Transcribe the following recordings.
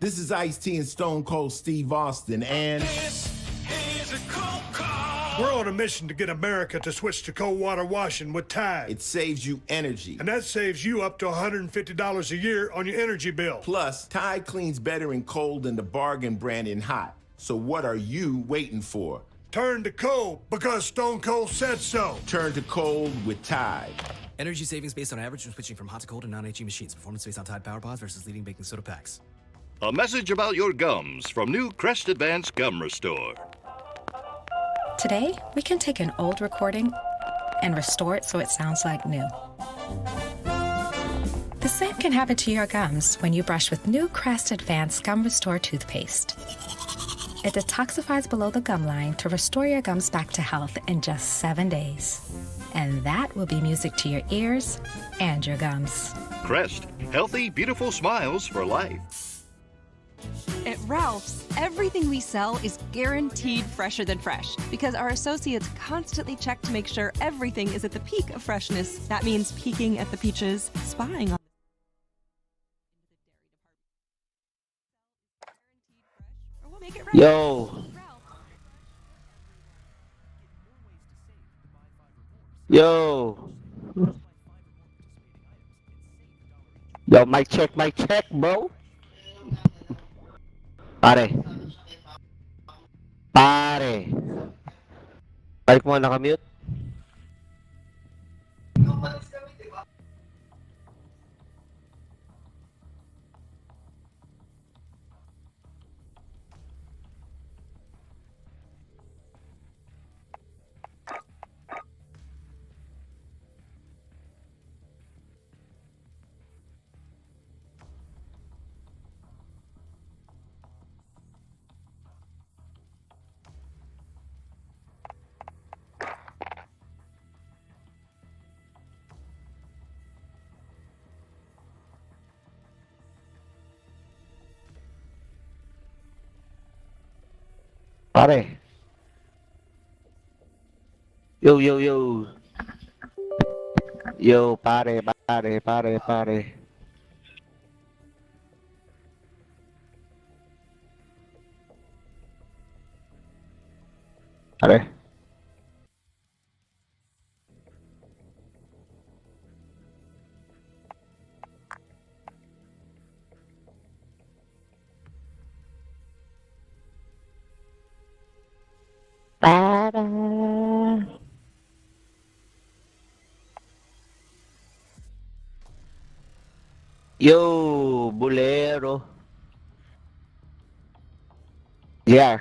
This is Ice-T and Stone Cold Steve Austin, and we're on a mission to get America to switch to cold water washing with Tide. it saves you energy. And that saves you up to $150 a year on your energy bill. Plus, Tide cleans better in cold than the bargain brand in hot. So what are you waiting for? Turn to cold because Stone Cold said so. Turn to cold with Tide. Energy savings based on average when switching from hot to cold and non-HE machines. Performance based on Tide Power Pods versus leading baking soda packs. A message about your gums from new Crest Advanced Gum Restore. Today, we can take an old recording and restore it so it sounds like new. The same can happen to your gums when you brush with new Crest Advanced Gum Restore toothpaste. It detoxifies below the gum line to restore your gums back to health in just 7 days. And that will be music to your ears and your gums. Crest, healthy, beautiful smiles for life. At Ralph's, everything we sell is guaranteed fresher than fresh because our associates constantly check to make sure everything is at the peak of freshness. That means peeking at the peaches, spying on or we'll make it right. Yo. Yo. Yo, mic check, bro. Pare. Balik mo, nakamute. Pare. Yo. Yo, pare. Pare. Yo, bolero. Yeah.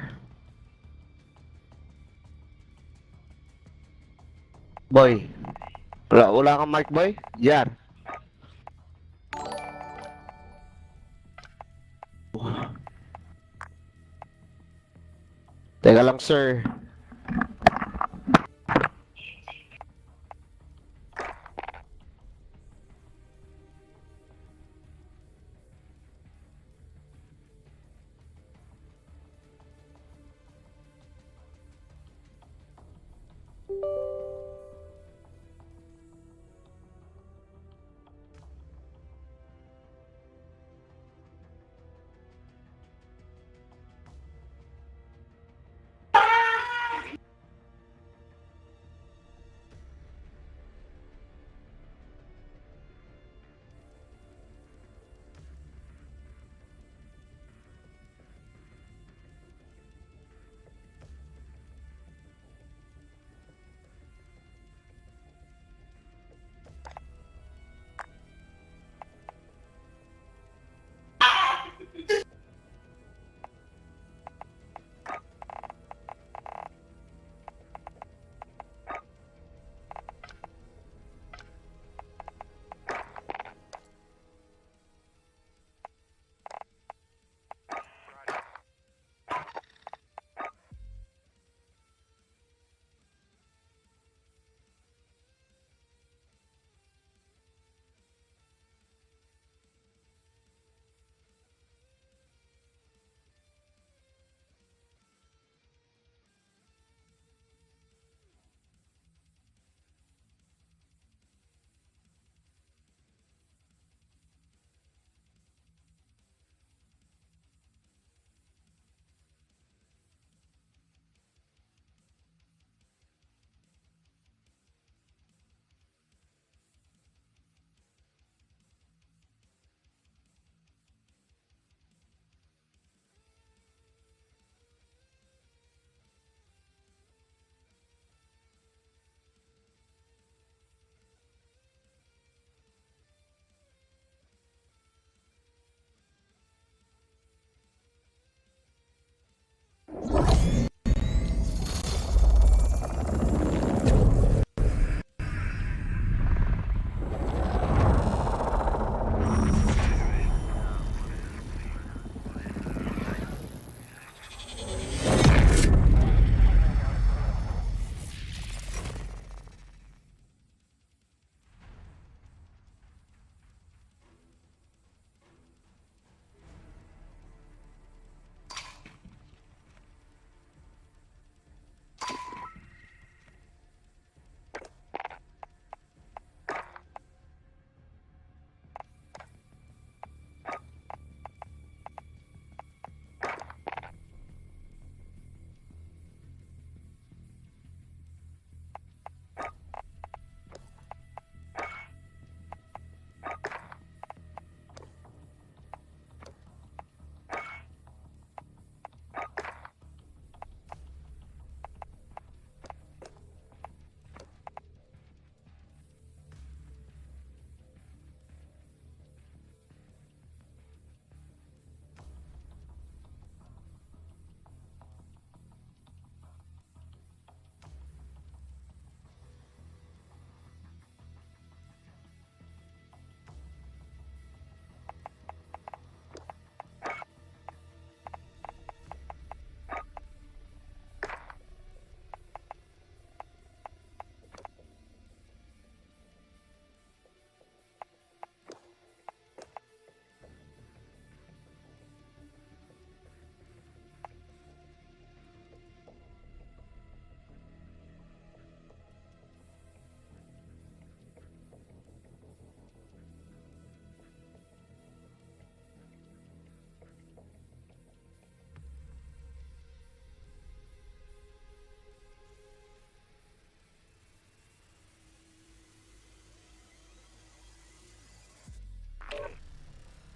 Boy. Wala kang mic, boy? Yeah. Teka lang, sir.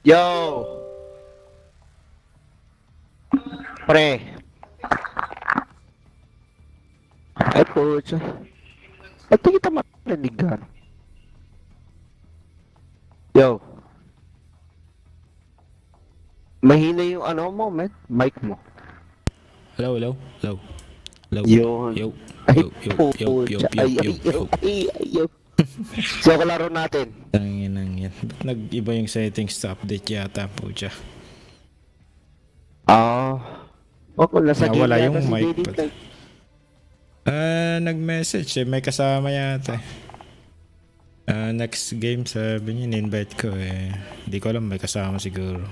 Yo! Pre. Ay, pucha. Ba't di kita marinig? Yo. Mahina yung ano mo, man. Mic mo. Hello. Yun. Yo. Ay, Yo. yo. So, kalaro natin. Tanginang yan. Ba't nag-iba yung settings sa update yata po siya? Nasa game Nawala yata yung si mic JD. pa. Nag-message eh. May kasama yata eh. Next game sabi niya, in-invite ko eh. Hindi ko alam, may kasama siguro.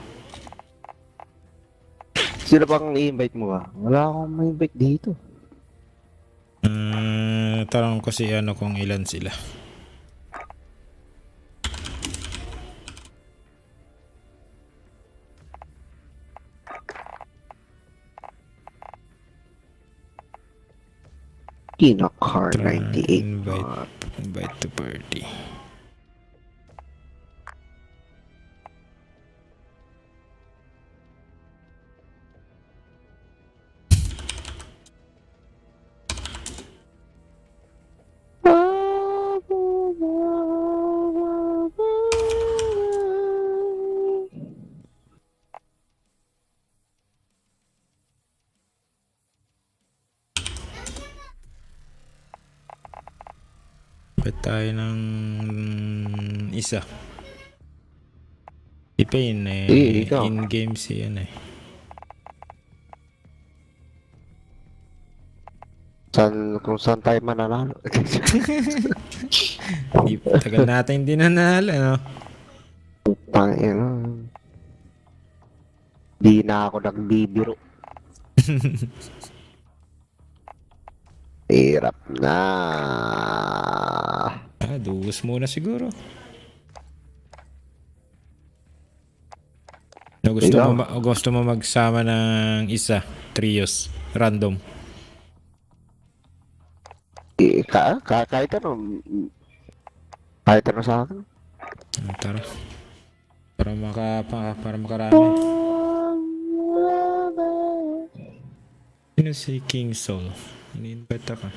Sino bang i-invite mo ba? Wala akong ma-invite dito. Tanong ko si ano kung ilan sila. Kinakar 98. Invite to party. Ba't tayo ng isa? Si Pain eh. Ikaw. In-game si yan eh. Kung saan tayo mananalo. Tagal natin hindi nanalo, no? Tangina. Di na ako nagbibiro. Hirap na. Dugos muna siguro. Gusto mo magsama ng isa, trios, random. Kahit ano. Kahit ano sa akin. Tara. Para makarami. Sino si King Soul? Ini-invite ako.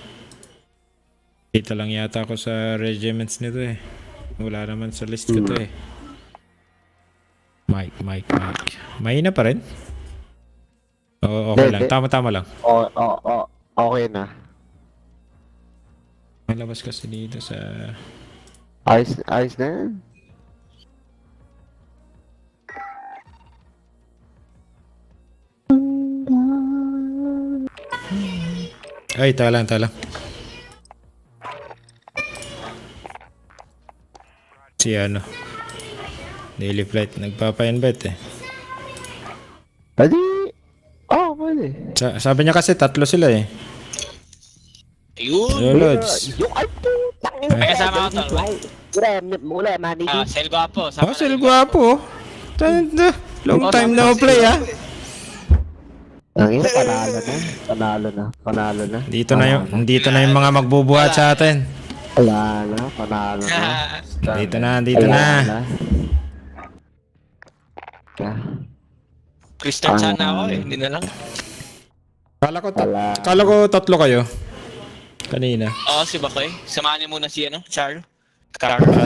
Kita lang yata ako sa regiments nito eh. Wala naman sa list ko to eh. Mike. Mahina pa rin? Okay lang. Tama lang. Okay na. Malabas kasi dito sa... Ayos na yan. Ay, talang. Si ano? Daily Flight. Nagpapa-invite eh. Pwede. Pwede. Sabi niya kasi 3 sila eh. Ayun! Yo, Lods. Yung ay putang ina. May kasama ko to. Wala, manigi. Sel Guapo. Sel Guapo. Long time no play ah. Ang ina, panalo na. Dito na yung mga magbubuhat sa atin. Panalo na. Dito na. Christian sana ako eh. Hindi na lang. Kala ko 3 kayo. Kanina. Si Bakoy. Samahan niyo muna si Char.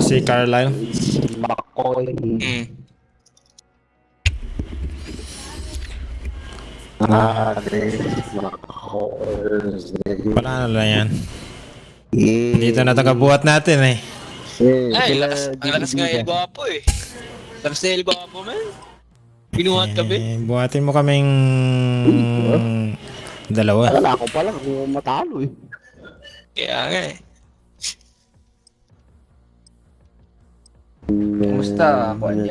Si Carlisle. Makoy. Wala na yan. Dito na tagabuhat natin eh. Ay, lakas nga El Guapo eh. Lakas na El Guapo man. Pinuhat ka ba? Buhatin mo kaming dalawa. Wala ako pala kung matalo eh. Kaya nga eh. Kumusta? 1-0.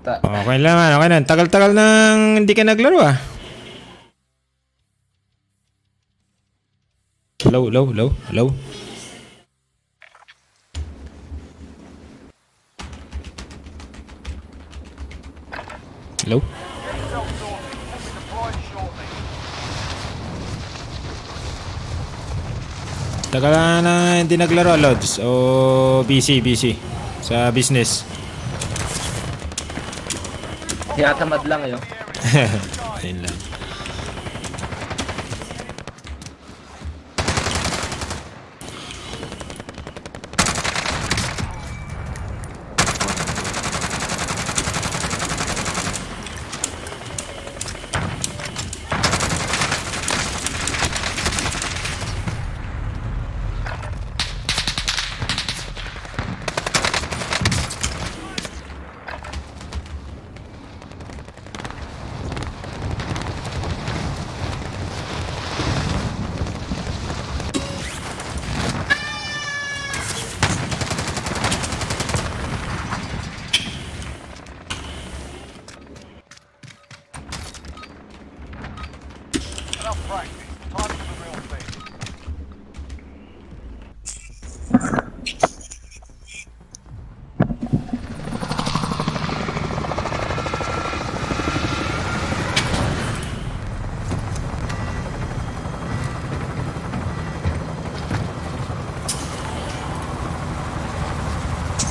Okay lang. Tagal-tagal nang hindi ka naglaro ah. Hello. Hello? Tagal na hindi naglaro, Lods. O busy sa business. Tinatamad lang yun. Ayun lang.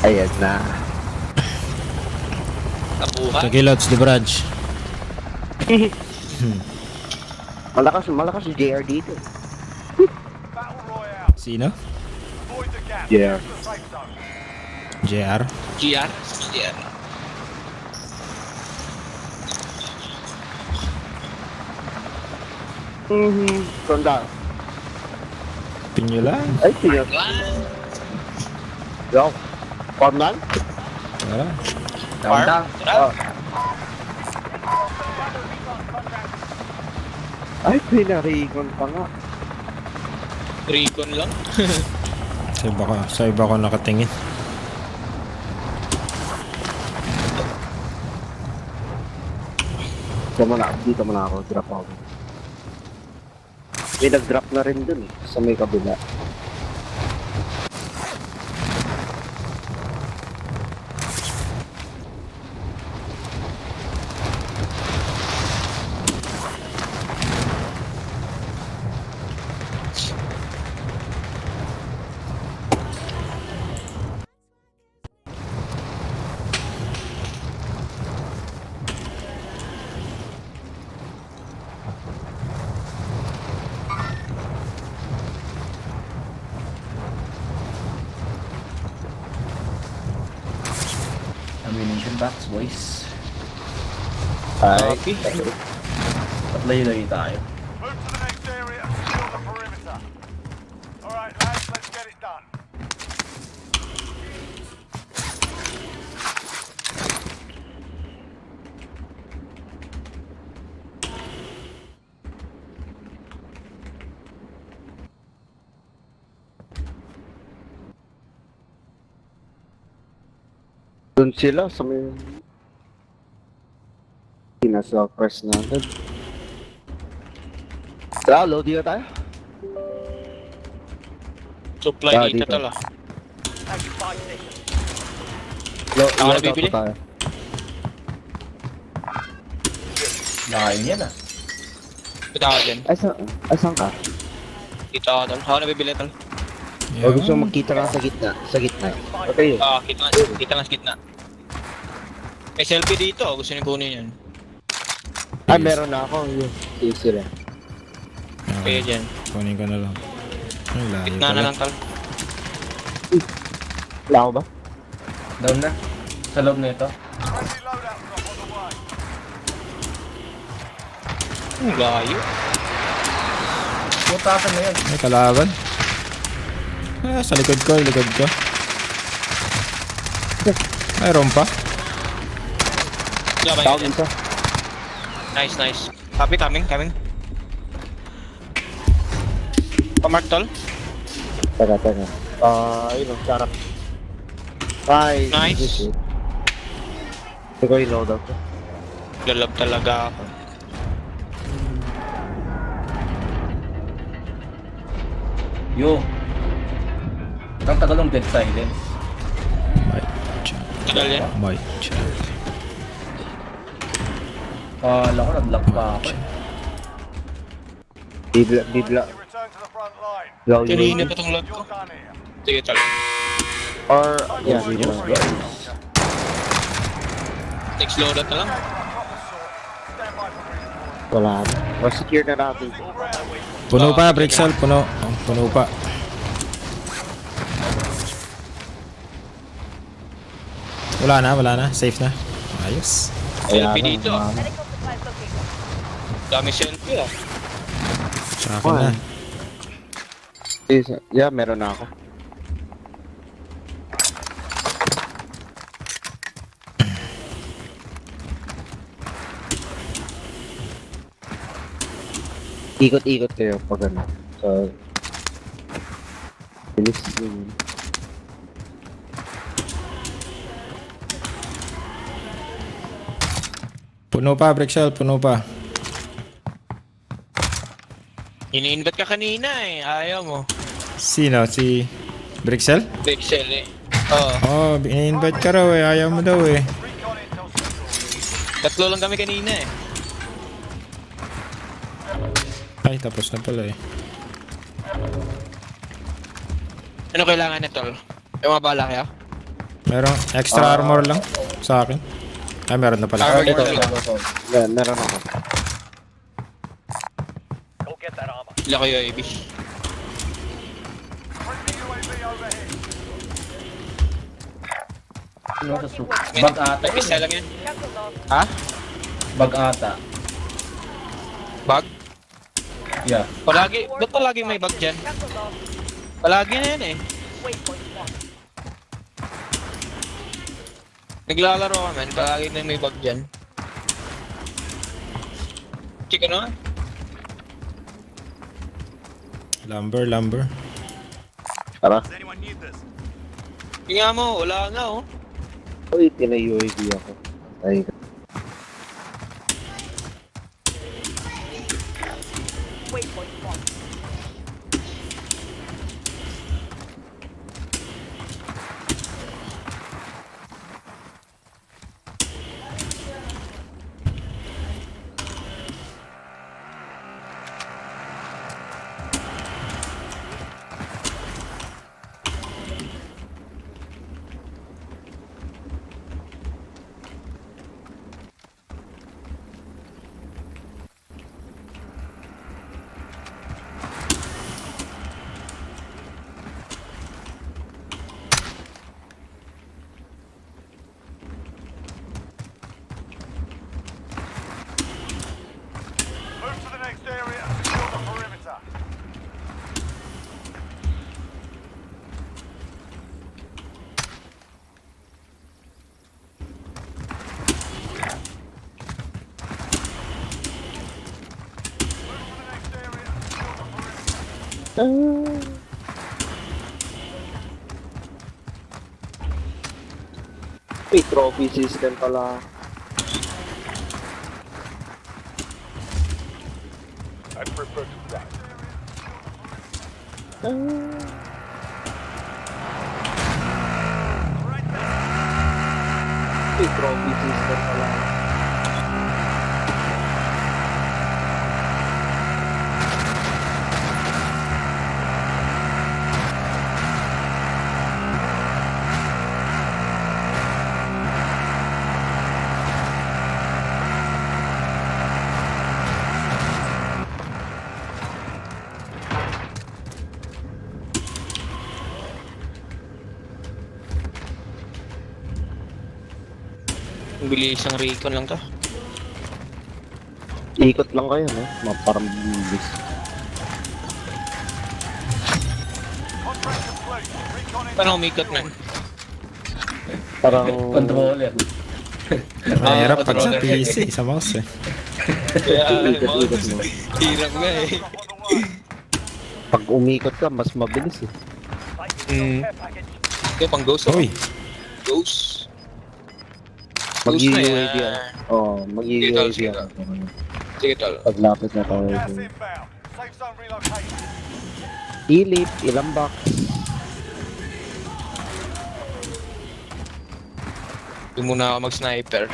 Ayan na. Nabuhay. Tagilots, the branch. Malakas si JR dito. Sino? JR. JR? GR? GR. Ronda. Pinyo lang. Ay, siya. Yo. Farmland? Wala. Downtown. Oh. Ay, pinarikon pa nga. Recon lang. Sa iba ko nakatingin. Dito mo na ako. Drop ako. May nag-drop na rin dun sa may kabila. Ammunition box, boys. Ay. Patlayo-layo tayo. Move to the next area and secure the perimeter. Alright, lads, let's get it done. Doon sila sa may... Nasa press natin. Load dito tayo. Supply dito tala. Load bibili? tayo. Nakain yan ah. Kita ka dyan. Ay, saan ka? Kita ka tol. Ako nabibili tol. O gusto mo magkita ka sa gitna? Sa gitna. Okay. Kita lang sa gitna. May selfie dito. Gusto niyo kunin yan. Ay, meron na ako. Yung sila. Kaya dyan. Kunin ko na lang. Ang layo Gitna na pala. lang tol. Wala ko ba? Down na. Sa loob na ito. Friendly loadout drop on the way. Ang layo. Putasan na yan. May kalaban. Sa likod ko. Mayroon pa. Laban Tawag yan. isa. Nice. Copy, coming. Pamark tol. Teka. Yun ang sarap. Ay, Nice. Ito ko yung loadout ko. Lalab talaga ako. Yo. Ang tagal ng dead silence. Tagal yan. Mic check. Kala ko nag-lock pa ako. Bibla. You return to the front line. Load Kanina pa tong load ko. You're done here. Sige tol. Or, yeah, bibla. Next loadout na lang. Across Wala na. Secure na natin. Puno pa, Brixel, puno. Oh, puno pa. Wala na. Safe na. Ayos. Selfie dito. Dami selfie ah. Sa akin na. Yeah, meron na ako. Ikot-ikot kayo pag ano. So, bilis yun. Puno pa, Brixel, puno pa. Ini-invite ka kanina eh. Ayaw mo. Sino? Si Brixel? Pixel eh. Oo. Oh, in-invite ka raw eh. Ayaw mo daw eh. Tatlo lang kami kanina eh. Ay, tapos na pala eh. Ano kailangan na tol? May mga bala kaya? Merong extra armor lang sa akin. Ay, meron na pala. Armor Ito, ito. Yeah, meron ako. Go get that armor. Ila ko yung AB. Friendly UAV overhead. Ano sa soup? Bag ata. May isa lang yan. Ha? Bag ata. Bag? Yeah. Palagi, ba't palagi may bag dyan? Palagi na yan eh. Naglalaro ka man, palagi na may bag dyan. Check ano? Lumber. Tara. Tingnan mo, wala nga oh. Uy, tina-UAV ako. Ay, Move to the next area and secure the perimeter. may trophy system pala. I prefer to die. May trophy system pala. Ang bilis ang recon lang to. Ikot lang kayo, no? Parang bilis. Contract complete. Recon in. Paano umikot man? Parang... Controller. Mahirap pag sa PC, sa mouse eh. Kaya, Ikot mo. hirap nga eh. Pag umikot ka, mas mabilis eh. Hmm. Kaya pang ghost oh. Uy, Ghost. Mag-UAV yan. Oo, mag-UAV Sige, ako. Sige tol. Paglapit na tayo. Gas inbound. Safe zone relocated. Ilip, ilang box. Doon muna ako mag-sniper.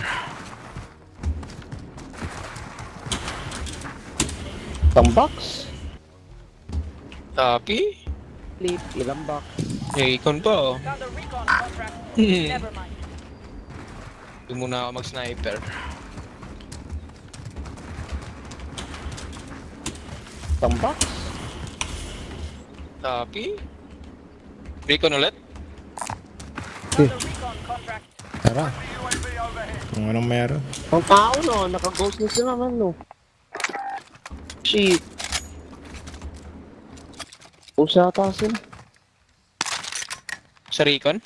Isang box. Tapi? Ilip, ilang box. Recon pa oh. Doon muna ako mag-sniper. Pang box. Copy. Recon ulit. Tara. Kung anong meron. Ang tao no, naka-ghost na sila naman no. Shit. Ghost yata sila. Sa Recon.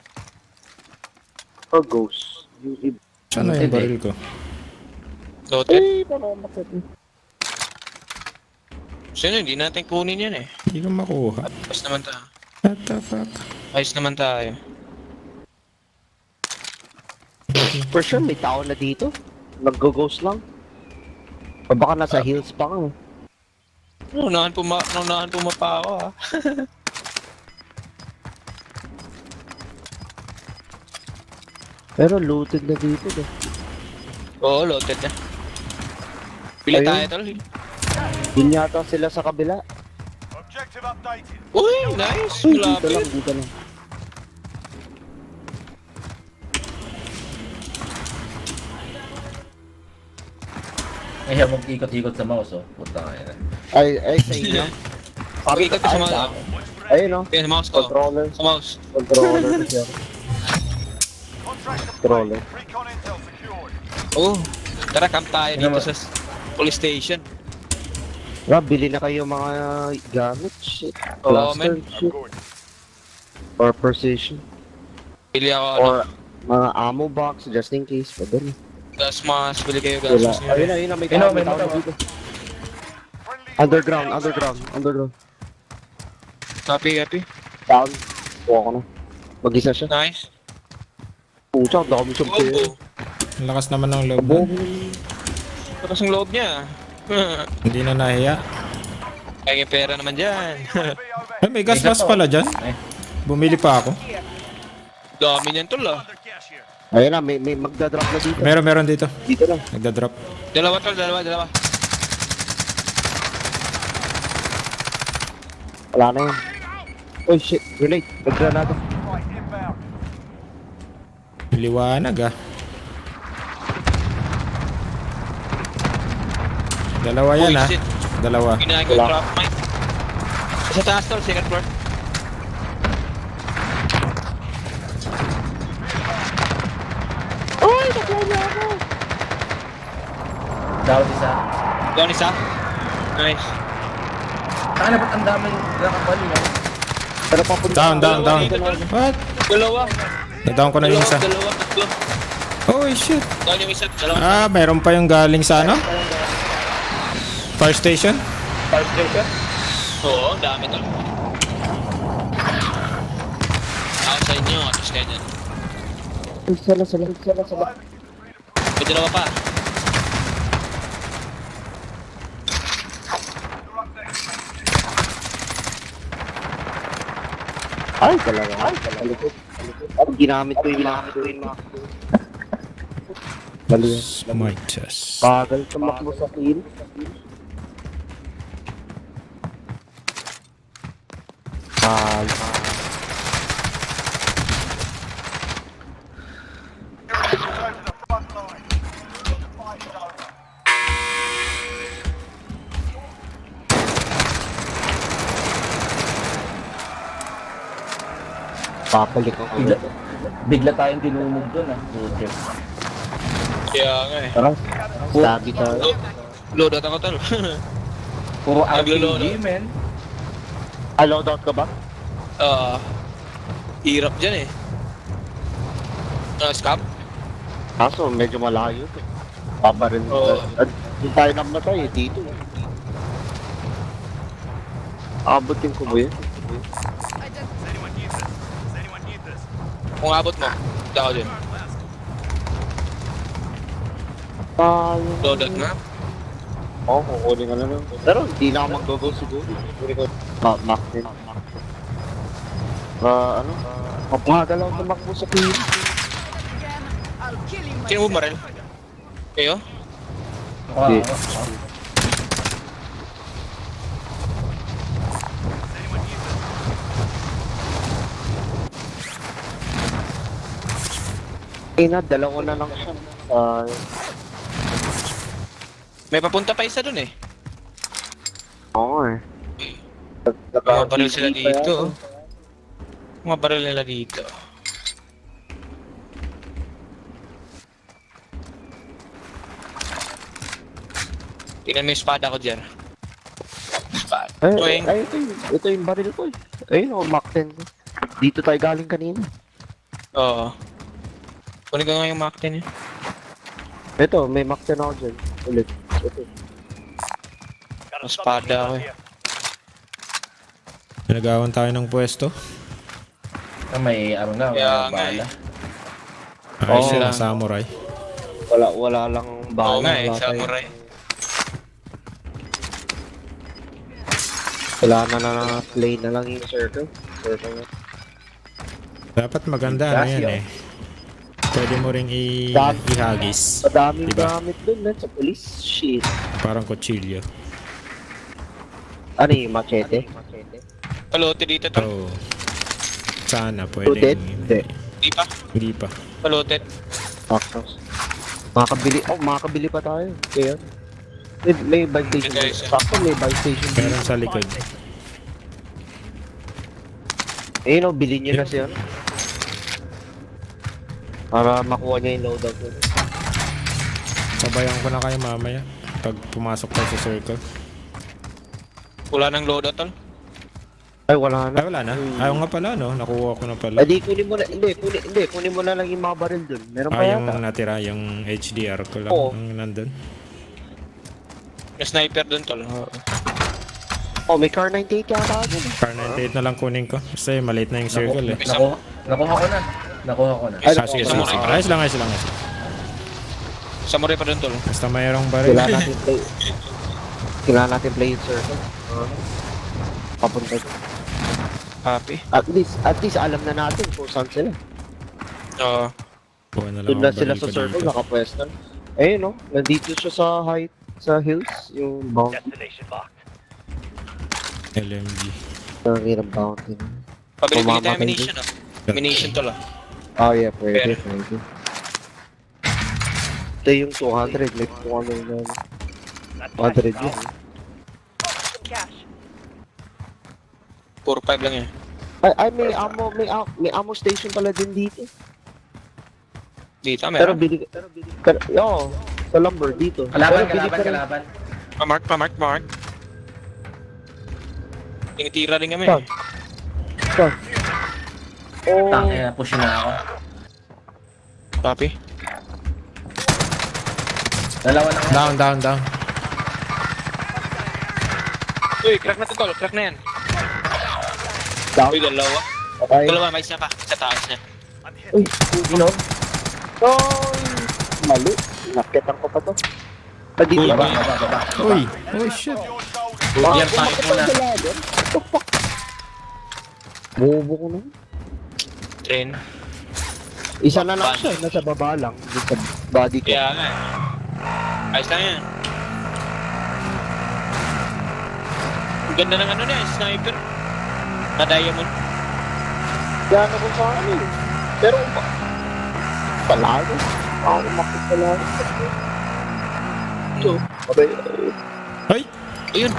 Or ghost. Saan na yung baril ko? Loaded. Eh, parang bakit? Sino, hindi natin kunin yan eh. Hindi ko makuha. Ayos naman tayo. What the fuck? Ayos naman tayo. For sure, may tao na dito. Nag-ghost lang. O baka nasa hills pa ka. Naunahan pumapa ako ha. Pero looted na dito eh. Oo, loaded na. Pili Ayun. tayo tol. Yun yata sila sa kabila. Objective updated. Uy, nice. Dito Malapit. lang, dito lang. Kaya mag-ikot-ikot sa mouse, oh. Puta nga yan. Ay, sa inyo. Pakikot ko sa mouse. Ayun no. Yan, sa mouse ko. Controller. Sa mouse. Controller kasi ako. Contract Controller. complete. Recon intel secured. Oh, tara camp tayo dito sa police station. Bili na kayo mga gamit, shit. Oo, Cluster, man. shit. Or precision. Pili ako ano. Or mga ammo box, just in case. Pwede na. Gas mask. Pili kayo Wala. gas mask. Ayun na, may Ayun, tao, may may tao tao. na dito. Friendly Underground. Copy. Down. Buka ko na. Mag-isa siya. Nice. Pucha, ang dami siyang player. Bobo. Ang lakas naman ng loob. Bobo. Tapos ang loob niya. Hindi na nahiya. Kaya yung pera naman dyan. Ay, may gas mask pala dyan. Bumili pa ako. Dami niyan tol ah. Ayun na, may magdadrop na dito. Meron dito. Dito lang. Nagda-drop. Dalawa tol, dalawa. Wala na yun. Oh shit, grenade. Nag-granada. right inbound. Liwanag ah. Dalawa yan Uy, ah. shit. Dalawa. Ginahin ko yung drop mic. Sa taas tol, second floor. Uy, naglay niya ako. Down isa. Down isa. Nice. Ano ba't ang daming nakabali, no? Pero papunta. Down. What? Dalawa. Na-down ko na yung isa. Dalawa, tatlo. Oh shit. Down yung isa, dalawa. Ah, meron pa yung galing sa ano? Fire station? Fire station? Oo, dami tol. Ako sa inyo, atos kayo dyan. Sala. May dalawa pa. Ay, talaga. Ano, ginamit ko yung mga. Bali yan. Smite. Bagal tumakbo sa kill. Go to the front line. The fight is over. Papalik ako. Bigla tayong dinumog dun, ah. Okay. Kaya nga eh. Tara. Sabi tayo. Load out ako tol. Puro Naglolo, RPG, men. Loadout ka ba? Hirap dyan eh. Scam? Kaso, medyo malayo to. Papa rin. Oo. Hindi tayo namatay dito. Abutin ko ba yan? Kung abot mo, hindi ako dyan. Load out na. Oo, kukunin ka na lang. Pero hindi na ako mag-go siguro. Kukunin ko. Knock din. Mapagalaw tumakbo sa kill. Sino mo baril? Kayo? Hindi. Dalawa na lang siya. May papunta pa isa dun eh. Oo eh. Mga baril sila dito. Mga baril nila dito. Tingnan mo yung espada ko dyan. Espada. Ay, ito yung baril ko eh. Ayun o, Mac 10. Dito tayo galing kanina. Oo. Kunin ko nga yung Mac 10 yun. Ito, may Mac 10 ako dyan. Ulit. Ito. Espada ako eh. Nagawan tayo ng pwesto. May ano na, Kaya nga bala. Ayos Oo. sila, samurai. Wala lang bala. Oo nga eh, wala tayo. samurai. Kailangan na play na lang yung circle. Circle na. Dapat maganda ano yan eh. Pwede mo ring ihagis. Madaming Diba? gamit dun sa police. Shit. Parang kutsilyo. Ano yung machete? Palote dito to. Oh. Sana Loaded? pwedeng... Hindi. Di pa? Hindi pa. Palote. Actions. Makakabili pa tayo. Kaya. May buy station. Okay, sir. Sakto may buy station. Meron sa likod. Ayun o, bilhin nyo na siya. Para makuha niya yung loadout ko. Sabayan ko na kayo mamaya. Pag pumasok tayo sa circle. Wala nang loadout tol. Ay, wala na. Ay, wala na. Ayaw nga pala, no? Nakuha ko na pala. Ay, di, kunin mo na. Hindi, kunin mo na lang yung mga baril dun. Meron pa Yung yata. natira, yung HDR ko lang Oo. ang nandun. May sniper dun tol. Oh, may car 98 yata dun. Car 98 na lang kunin ko. Kasi maliit na yung circle eh. Nakuha ko na. Nakuha ko na. Ay, Ah, sige, sige. samurai pa. Ayos lang, ayos lang. Samurai pa dun tol. Basta mayroong baril. Kailangan natin play yung circle. Papunta dun. Happy. At least alam na natin kung saan sila. Oo. Kuha na lang Doon na ang sila baril sa ko circle, dito. nakapwesto. Ayun no, nandito siya sa height, sa hills, yung bounty. LMG. Ang hirap bounty. Pabili-bili tayo Mamamatay ammunition ah. Ammunition tol ah. Oh yeah, pwede, Pero- pwede. Ito yung 200, may 200 na. 200 yun. 4-5 lang yan. Ay, may ammo station pala din dito. Dito Pero meron. sa lumber dito. Kalaban, Pero bili kalaban, ka rin- kalaban. Pamark. Tinitira rin kami. Saan? Saan? Oh, Tangina, push na ako. Copy. Dalawa lang. Down. Uy, crack na to tol. Crack na yan. down. Uy, dalawa. Okay. Dalawa, may isa pa. Sa taas na. Uy, mali. Nakitan ko pa to. Dito ba? Baba. Uy! Oh shit! Yan, pakit mo na. What the fuck? Bobo ko na. Train. Isa na lang siya, nasa baba lang. Dito sa body ko. Kaya nga eh. Ayos lang yan. Ang ganda ng ano na eh, sniper. Na diamond. Kaya na ko sa akin eh. Pero, palalo. Ako umakit palalo. So, abay, Ay! Ayun.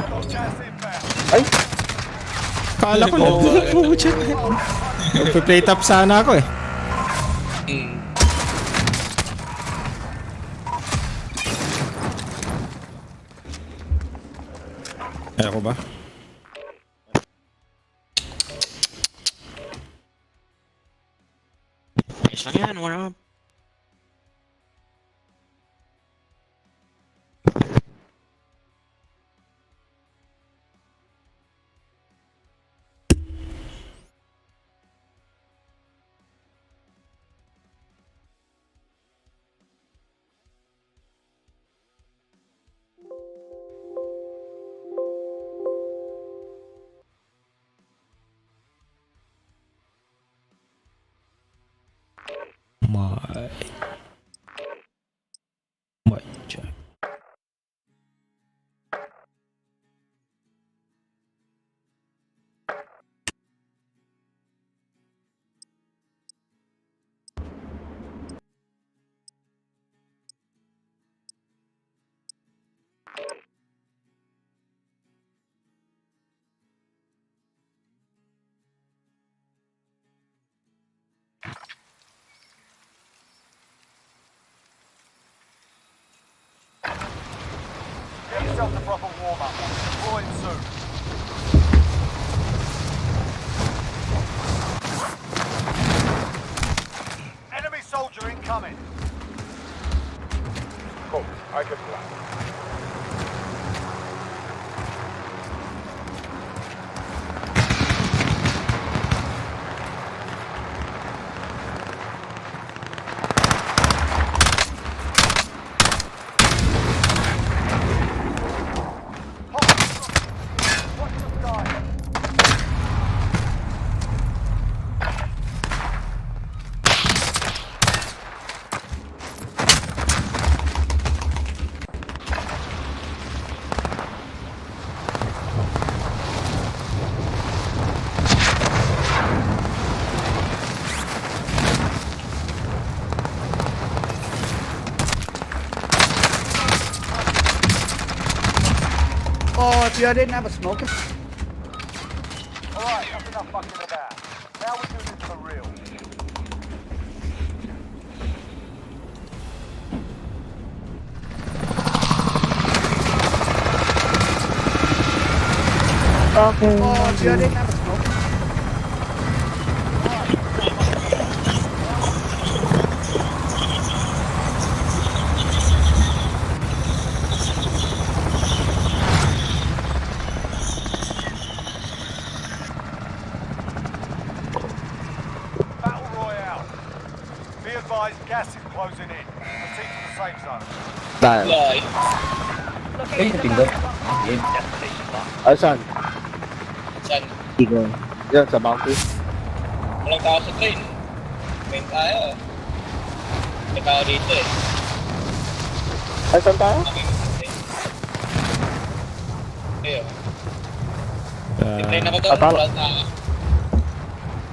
ay, Kala ko lang. Magpa-play top sana ako eh. Ay ako ba? Ayos lang yan, wala. yourself a proper warm-up. Deploying soon. Enemy soldier incoming. Cool. I can fly. Watch the sky. Oh, if you didn't have a smoker. Alright, that's enough fucking about. Now we do this for real. Okay. Oh, if you didn't have a smoker. Battle Royale. Be advised, gas is closing in. Proceed to the safe zone. Dahil. Live. Eh, napindot. Game. Ay, saan? Saan? Ikaw. Yan, sa bounty. Walang tao sa train. Train tayo. May tao dito eh. Ay, saan tayo? Ayun. Sa... Train ako doon. Atala. Walang tao.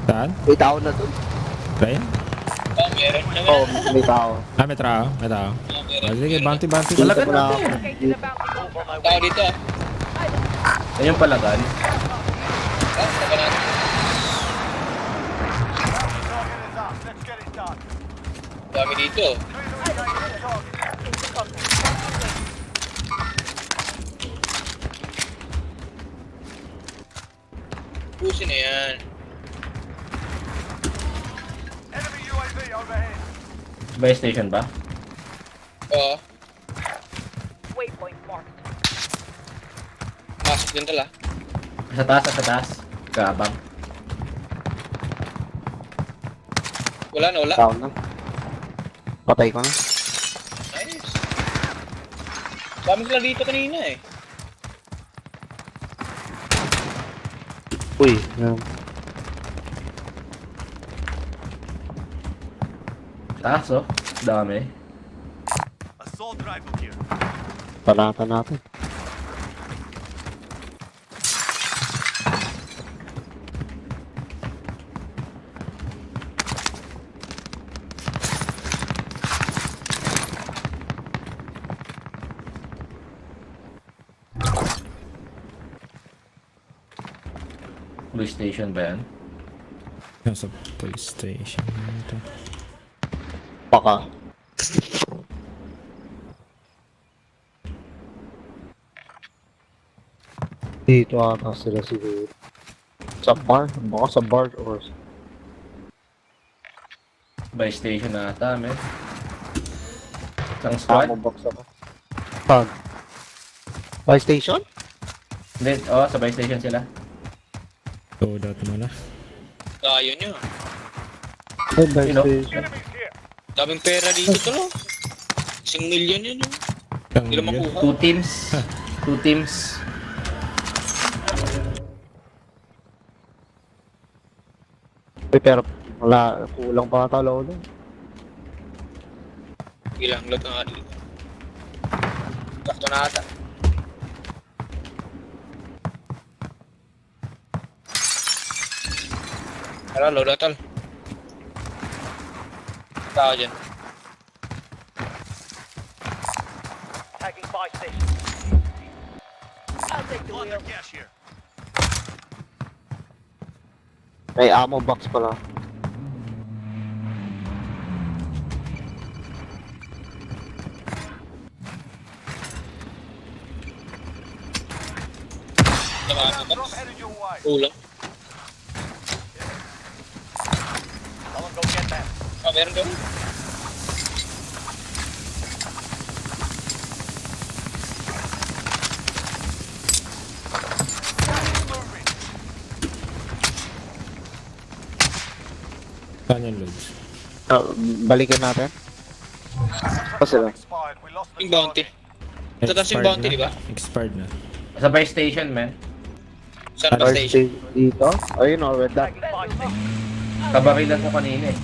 Saan? May tao na dun. Train? Oh, meron naman. Oo, may tao. Ah, may tao. May tao. Oh, meron. Ah, sige, bounty. Wala ka na. Tao dito. Yan yung palagan. Ah, saka natin. Target is up. Let's get it done. Dami dito. Pusin na yan. Enemy UAV overhead. Buy station ba? Oo. Pasok din tala. Sa taas, sa taas. Kaabang. Wala na, wala. Tao na. Patay ko na. Nice. Dami sila dito kanina eh. Uy, yan. Taas oh. Dami. Assault rifle here. Panatan natin. Police station ba yan? Nasa police station. Ito. Baka. Dito ata sila siguro. Sa bar? Baka sa bar or... Buy station na ata, men. Isang squad? Ammo box ako. Saan? Buy station? Hindi, oh, sa buy station sila. Load out muna. Ayaw nyo. Ay, buy Sino? station. Enemies here. Daming pera dito talo. 1 million yun yun. Hindi na makuha. Two teams. Two teams. Uy, pero wala, kulang pa ata lolo. Ilang lot nga dito. Sakto na ata. Tara, load out tol. Tao dyan. Tagging buy station. I'll take the wheel. Cash here. May ammo box pala. Drop headed your way. Ulang. Someone go get that. Meron doon. Moving. Saan yung loads? Balikan natin. Kasi lang. Expired. We lost the Yung bounty. Sa taas yung bounty, di ba? Expired na. Sa buy station, man. Saan ba station? Dito? Ayun o, red dot. Kabarilan ko kanina eh.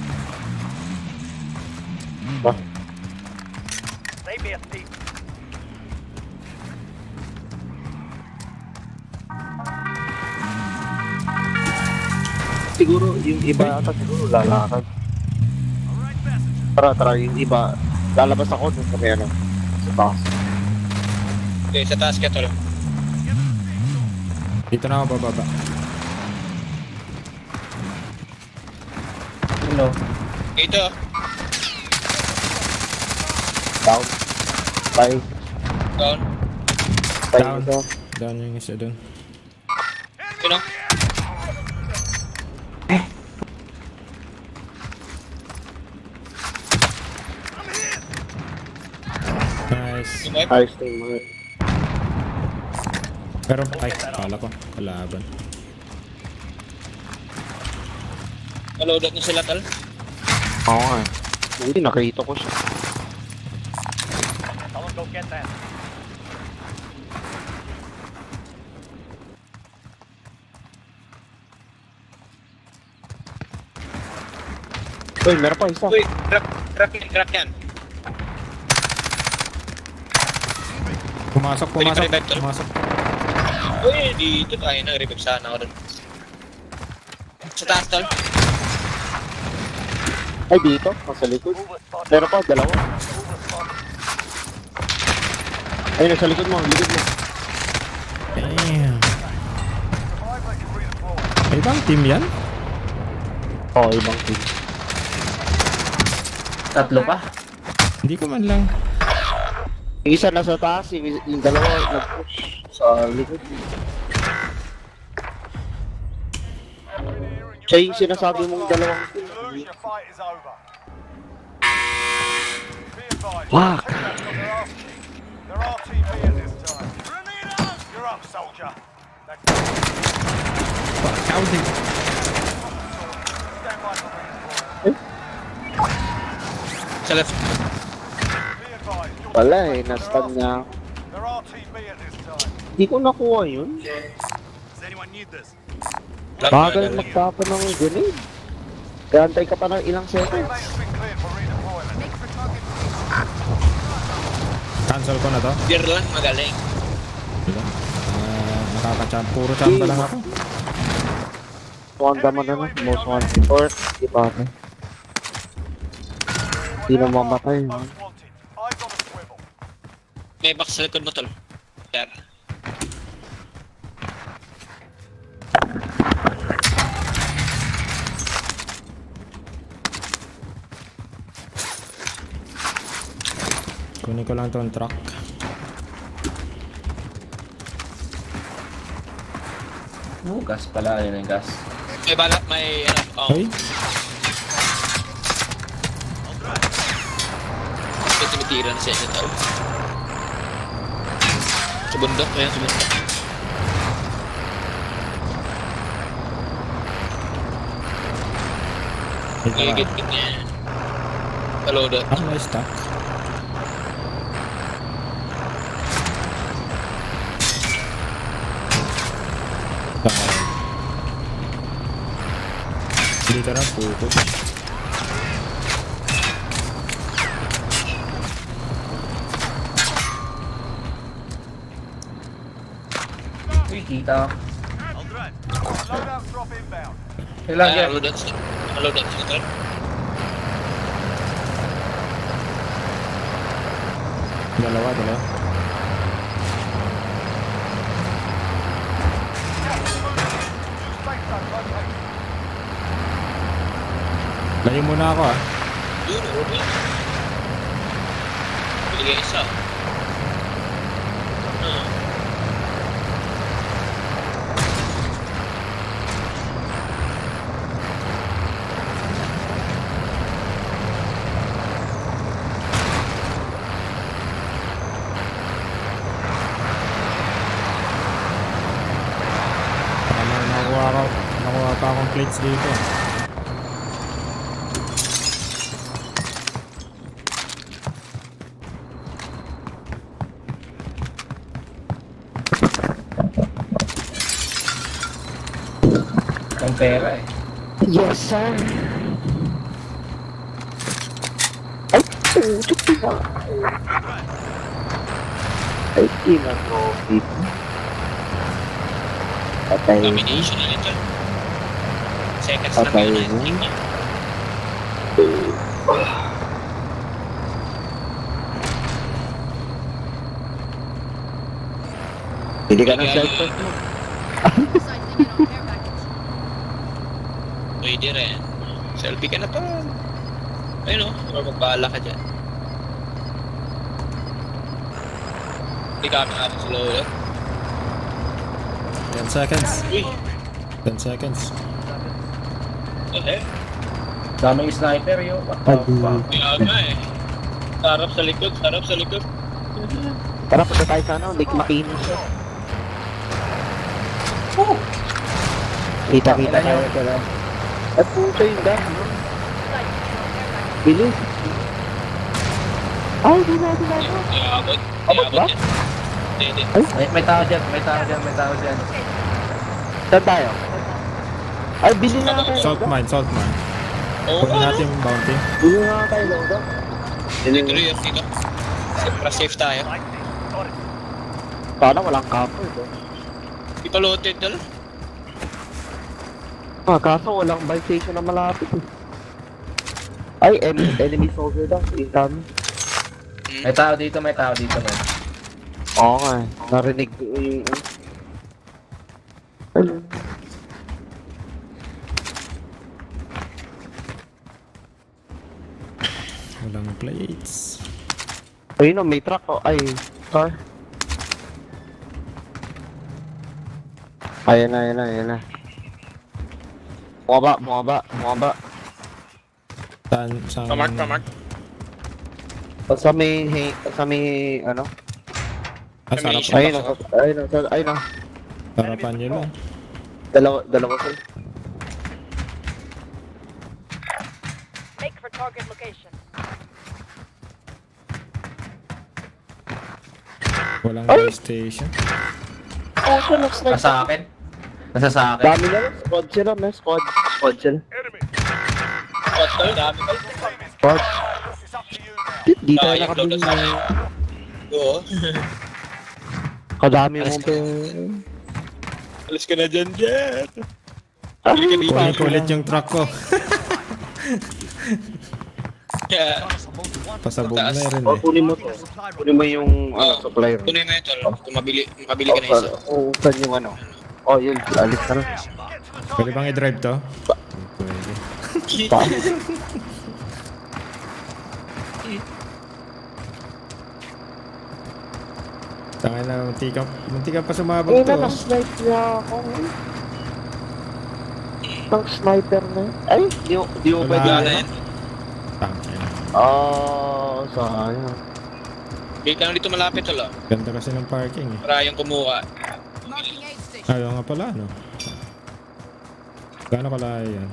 Save me a seat. Siguro yung iba ata siguro lalakad. Tara, yung iba. Lalabas ako dun sa may ano. Sa taas. Okay, sa taas ka tol. Dito na ako bababa. Ano? Ito. Down. Bye. Down. Bye. Down. Ito. Down yung isa dun. Yun o. Nice. Yung wipe. Ayos na yung mga. Pero, ay, kala ko. Kalaban. Maloadout na sila tal. Oo nga. Hindi, nakita ko siya. Someone go get that. Uy, meron pa isa. Uy, crack yan. Pumasok. Pwede pa revive, tol? Pumasok. Uy, dito tayo na. Revive sana ako dun. Sa taas tol. Ay, dito. Nasa likod. Meron pa, dalawa. Ayun, nasa likod mo. Likod mo. Damn. May ibang team yan? Oo, ibang team. Tatlo pa? Hindi ko man lang. Yung isa nasa taas, yung dalawa nag-push sa likod. Siya yung sinasabi mong dalawang team. Lose, your fight is over. Be advised. Fuck. There are team B at this time. You're up, soldier. Counting. Stand by for redeployment. Sa left. Be advised. You're Wala safe. eh, na-stun niya. There are team B at this time. Hindi ko nakuha yun. Does anyone need this? Bagal magtapon ng grenade. Kaya antay ka pa ng ilang seconds. Teammates been cleared for redeployment. Cancel ko na to. Deer lang, magaling. Wala. Nakaka-champ. Puro champ lang ako. Wanda mo na na. Most wanted. Or, di ba ako? Hindi na mamatay. Most wanted. Eyes on the swivel. May box sa likod mo tol. Yan. Kunin ko lang tong truck. Oh, gas pala. Ayun yung gas. May bala, may ano. Oh. Hey? May tumitira na sa inyo tol. Sa bundok, ayan sa bundok. Gigit-git niya yan. Maloadout. Ah, may stock. Dito na puto. Uy, kita. Loadout drop inbound. Kailan yan? Maloadout sila tol. Dalawa. Safe zone located. Layo muna ako ah. Yun, okay. Bili ka isa. nakuha pa akong plates dito. Ang pera eh. Yes, sir. Ay, putok na. Ay, kinag-trophy. Patay. Domination ulit yun. Seconds lang Patay yun. na. Hindi ka ng self-test mo. Pwede rin. Selfie ka na to. Ayun o, magbahala ka dyan. Hindi kami natin sa low. 10 seconds. Uy, 10 seconds. eh. Daming sniper yun. What the fuck? Kaya nga eh. Sarap sa likod, sarap sa likod. Tara, punta tayo sa ano, Lake Makinis. Kita-kita tayo pala. At puto yung dam, no? Bilis. Ay, di na. Abot. Abot ba? Hindi. May tao dyan, may tao dyan, may tao dyan. Saan tayo? Ay, bili na tayo. Salt mine. Oo, Kunin natin yung bounty. Bili na tayo, Lodo. Dito dito. Siyempre safe tayo. Sana walang cover, no? Di pa loaded dala. Kaso walang buy station na malapit, eh. Ay, enemy soldier daw. Incoming. May tao dito, man. Oo nga, eh. Narinig ko yung... Ayun. Walang plates. Ayun, may truck, oh. Ay, car. Ayan na. Bumaba. Saan? Pamark. Sa may, ano? Sarap. Ayun na. Sarapan nyo lang. Dalawa sila. Make for target location. Walang buy station. Nasa akin. Dami na lang. Squad sila, may squad. Squad sila. What's tayo? Dami pa. Squad. It's up to you now. Di tayo nakabili na. Oo. Kadami mo pa. Alis ka na dyan, Jet. Kulit yung truck ko. Kaya, Pasabog na rin O, eh. kunin mo to. Kunin mo yung supplier. kunin mo ito. Kung makabili ka na isa. O, saan yung ano? O, yun. Alis ka na. Pwede bang i-drive to? Pwede. Tangay na, munti ka pa sumabog to. Naka-snipe niya ako. Nang sniper na. Ay, di mo pwede Wala na. yan. Tangay na. Sayang. Bigla ka lang dito malapit tala. Ganda kasi ng parking eh. Para yung kumuha. Ayaw nga pala, no? Gaano kalayo yan?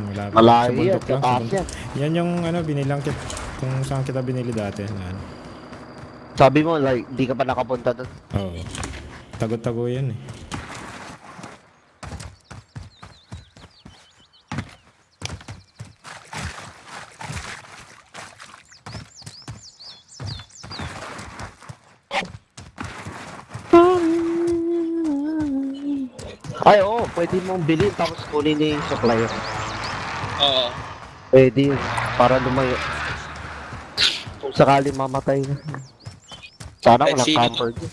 Malapit. Malayo Sa yan, bundok lang, sa taas bundok. Yan yung binilang kung saan kita binili dati. Sabi mo, like, di ka pa nakapunta doon. Oo. Tago-tago yan eh. Ay, oo, pwede mong bilhin tapos kunin niya yung supplier. Oo. Pwede yun, para lumayo. Kung sakali mamatay na. Sana walang Sino? camper dyan.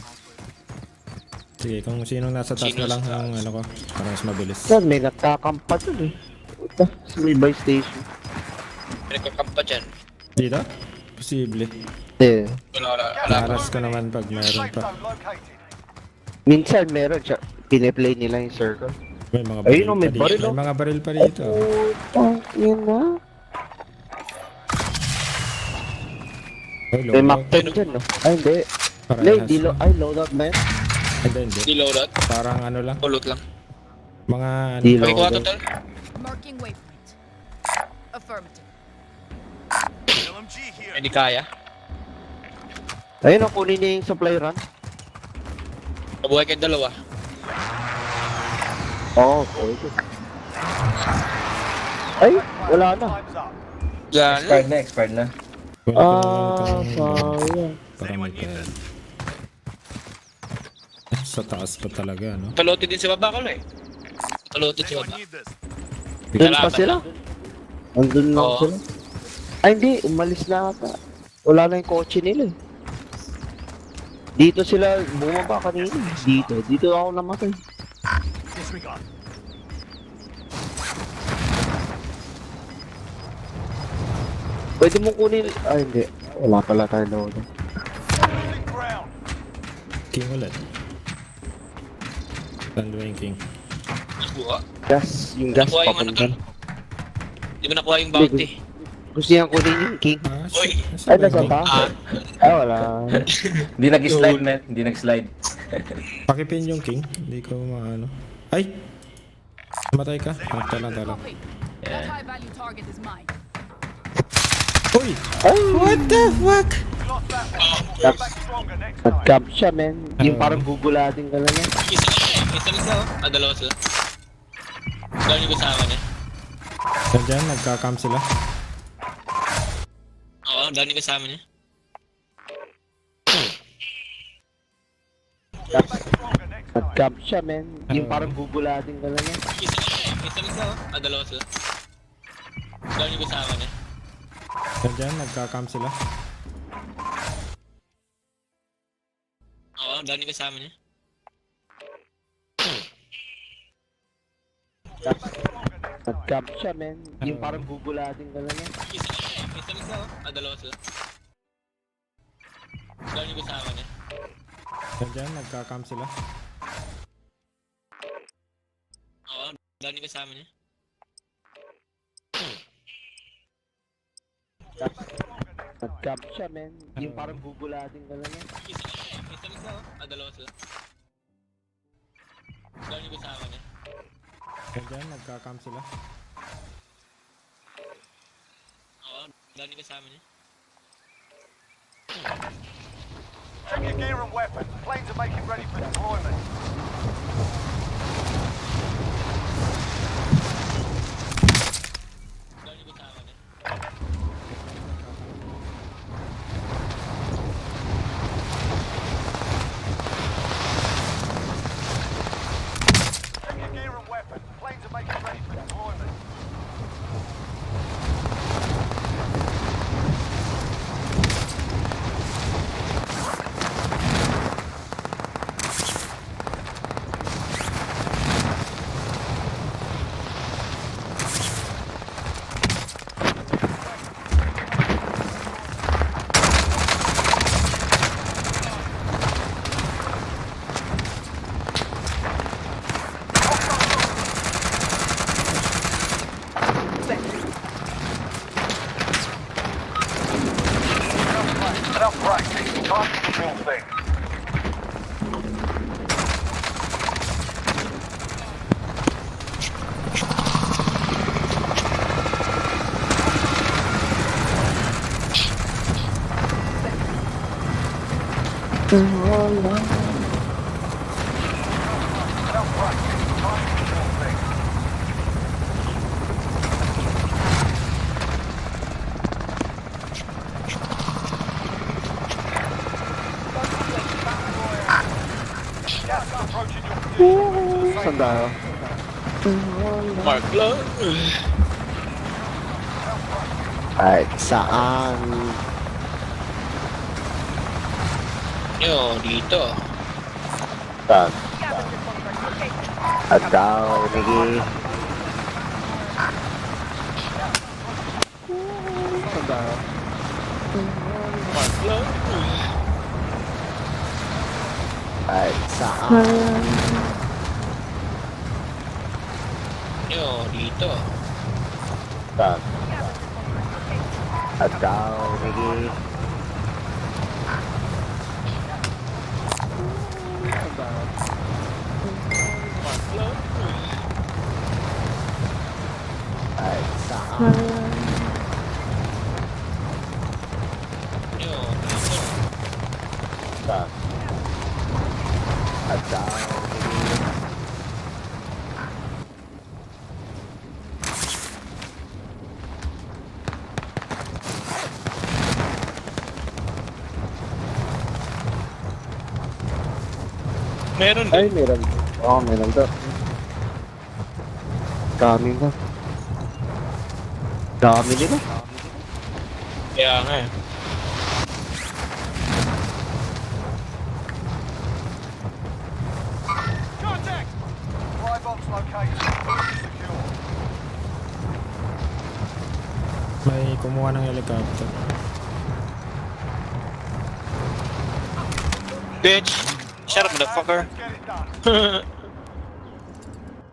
Sige, kung sinong nasa taas Sino na lang sa ang taas? ano ko, para mas mabilis. Saan, may nagkakampa dun eh. Puta, sa may buy station. Nagkakampa dyan. Dito? Posible. Eh, Wala. Naras ko naman pag mayroon Safe pa. zone located. minsan meron siya. Pineplay nila yung circle. May mga Ayun, baril may pa baril, dito. oh. May mga baril pa dito. Yun na. Ay, May loadout. Mac 10 dyan, no? Ay, hindi. Parehas. Ay, loadout na yun. Hindi. Di loadout. Parang ano lang. Pulot lang. Mga ano? Di Okay, kuha loaded. total. Marking waypoint. Affirmative. Hindi kaya. Ayun, oh, kunin niya yung supply run. Mabuhay kayong dalawa. Oo, okay. Ay, wala na. Time's up. Yan. Expired na. Kunin ko na lang itong Sayang. para may pera. Sa taas pa talaga, no? Talotin din sa baba ko eh. Talotin sa baba. Doon pa sila? Andun lang Oo. sila? Ay, hindi. Umalis na ata. Wala na yung kotse nila eh. Dito sila bumaba kanina. Dito ako namatay. Pwede mo kunin... Ay, hindi. Wala pala tayo load. Losing ground. King ulit. Saan ba yung king? Nakuha. Gas. Yung gas Nakuha yung ano papunta. tol. Di ba nakuha yung bounty? Gusto niyang kunin yung king. Oy. Ay, nasa pa? Ay, wala. Hindi nag-slide, man. Hindi nag-slide. Pakipin yung king. Hindi ko maano. Ay! Matay ka? Talang. Copy. That high value target is mine. Uy! What the fuck? Lost that one. We'll come back stronger next time. Nag-camp siya, men. Yung parang gugulatin ka lang yan. Isa lang oh. Dalawa sila. Dahil yung kasama niya. Nandiyan, nagka-camp sila. Oo, dahil yung kasama niya. Nag-camp siya, men. Yung parang gugulatin ka lang yan. Isa lang oh. Dalawa sila. Dahil yung kasama niya. Nandiyan, nagka-camp sila. Oo, dahil yung kasama niya. Nag-camp siya, men. Yung parang gugulatin ka lang yan. Isa lang oh. Dalawa sila. Dahil yung kasama niya. Nandiyan, nagka-camp sila. Oo, dahil yung kasama niya. Nag-camp siya, men. Yung parang gugulatin ka lang yan. Isa lang oh. Dalawa sila. Dahil yung kasama niya. Nandiyan, nagka-camp sila. Oo, dahil yung kasama niya. Check your gear and weapons. Planes are making ready for deployment. Dahil yung kasama niya. Check your gear and weapons. Planes are making ready for deployment. Enough practice. Time to kill things. Enough practice. Time to kill things. Gas is approaching your position. Saan tayo? Mark lang. Ay, saan? Yo, dito. Saan? Scavenger contract location. At daw, Niki. Saan tayo? Mark lang. Ay, saan? Yo, dito. Saan? At daw, Niki. Saan tayo? Mark lang. Meron Ay, din. meron. Oo, meron daw. Dami na. Dami nila. Kaya nga eh. Contact! Supply box located. Secure. May kumuha ng helicopter. Bitch! Shut up, motherfucker. Let's get it done.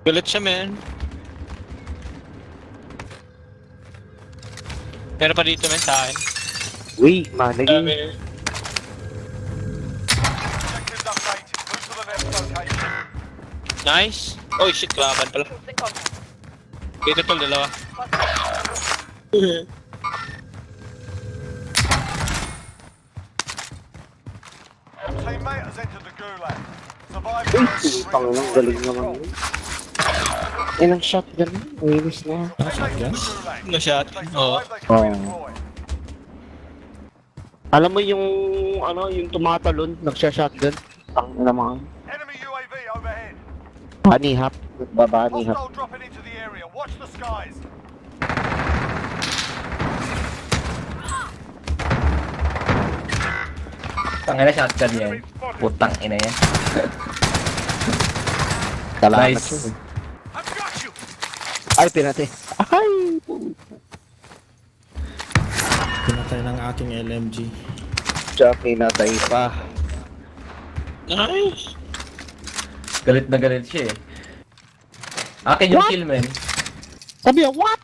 Galit siya, man. Meron pa dito, man, sa akin. Wait, managing. Objectives updated. Move to the next location. Nice. Oh shit, kalaban pala. Troops in contact. Dito tol, dalawa. Teammate has entered the gulag. Survive. Putang ina, galing naman yun. Ilang shotgun mo? Winis na. Shotgun? No shot. Oo. Alam mo yung, ano, yung tumatalon, nagsha-shotgun. Ang naman. Enemy UAV overhead. Anihap. Nagbaba-anihap. Hostile dropping into the area. Watch the skies. Tangina shotgun yan. Putang ina yan. Salamat Nice. yun. I've got you. Ay, pinati. Ay! Pinatay ng aking LMG. Siya pinatay pa. Nice. Galit na galit siya eh. Akin yung What? kill, man. Sabi niya, what?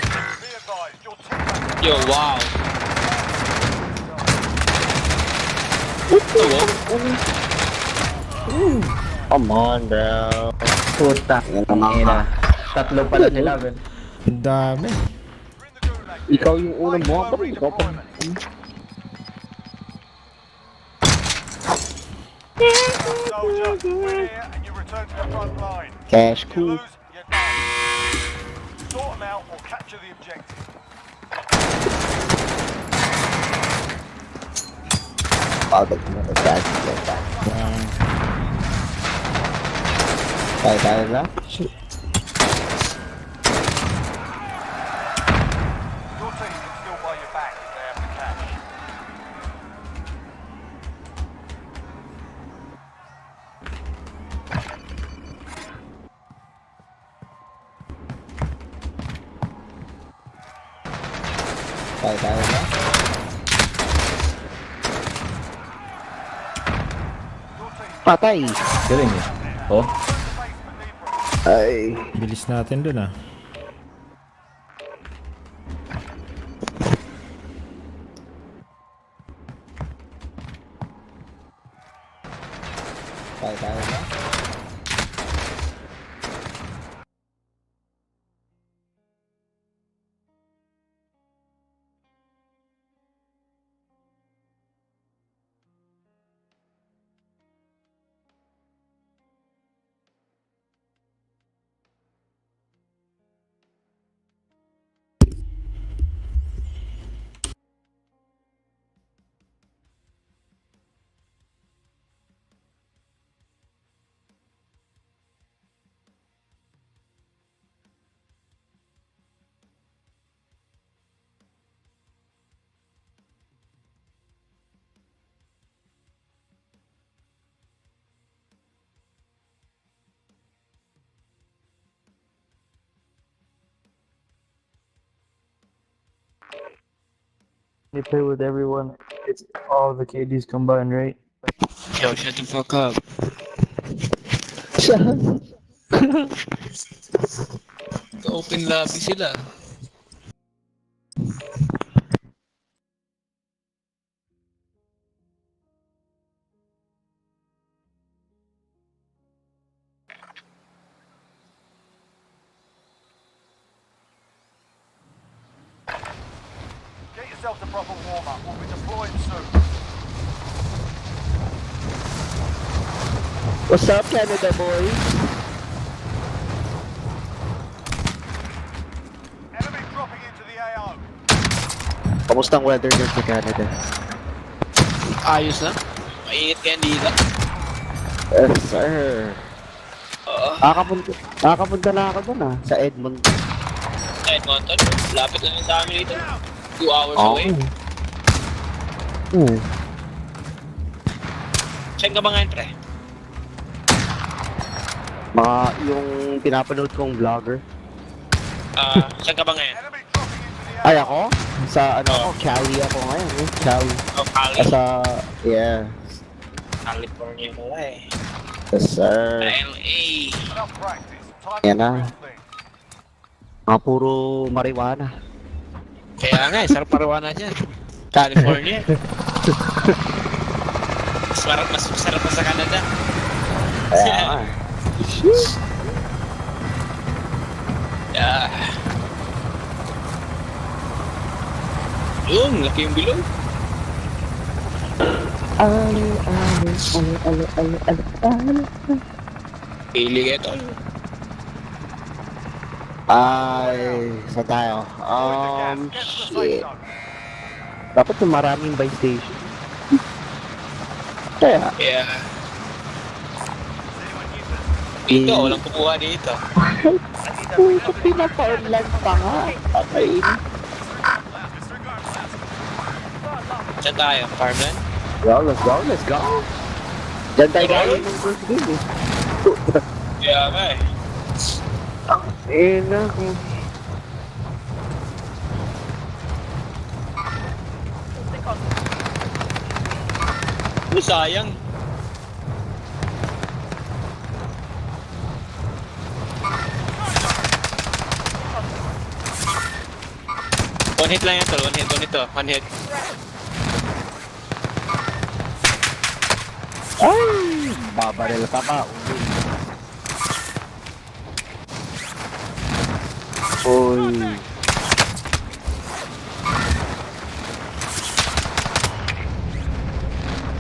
Be advised. Your teammate. Yo, wow. Come on, bro. Puta. Ina. Tatlo pala sila, man. Ang dami. Ikaw yung unang buha pa. Ikaw pa. Soldier, we're here and you return to the front line. Cash You cool. lose, you're done. Sort them out or capture the objective. Pagod mo na cash. Tayo na. Shoot. Your team can still buy you back if they have the cash. Tayo na. Patay. Galing eh. Oh. Ay. Bilis natin dun ah. Tayo na. They play with everyone. It's all the KDs combined, right? Yo, shut the fuck up. Open lobby sila. yourself to proper warm-up. We'll be deploying soon. What's up, Canada boys? Enemy dropping into the AO. Kamusta ang weather dyan sa Canada? Ayos na. Mainit kaya dito. Yes, sir. Nakakapunta na ako dun sa Edmonton. Edmonton, lapit lang yun sa amin dito. 2 hours away. Saan ka ba ngayon, pre? Mga yung pinapanood kong vlogger. Saan ka ba ngayon? Ay ako? Sa ako, Cali ako ngayon Cali. Oh, Cali? Yeah. California mo eh. Yes, sir. LA. Yan na. Mga puro marijuana. Kaya nga, sarap marijuana dyan. California. Mas sarap pa sa Canada. Kaya nga. Yeah. Yung, laki yung bilog. Pili ka ito. Ay, saan tayo? Shit. Dapat yung maraming buy station. Kaya? Yeah. Dito, walang kukuha dito. Puto, pinapa-online pa nga. Okay. Saan tayo? Farmland? Let's go. Diyan tayo gawin ng first game eh. Yeah, nga eh. Na kung... Sayang. One hit lang yan tol, one hit. Ay! Babaril ka pa. Uy.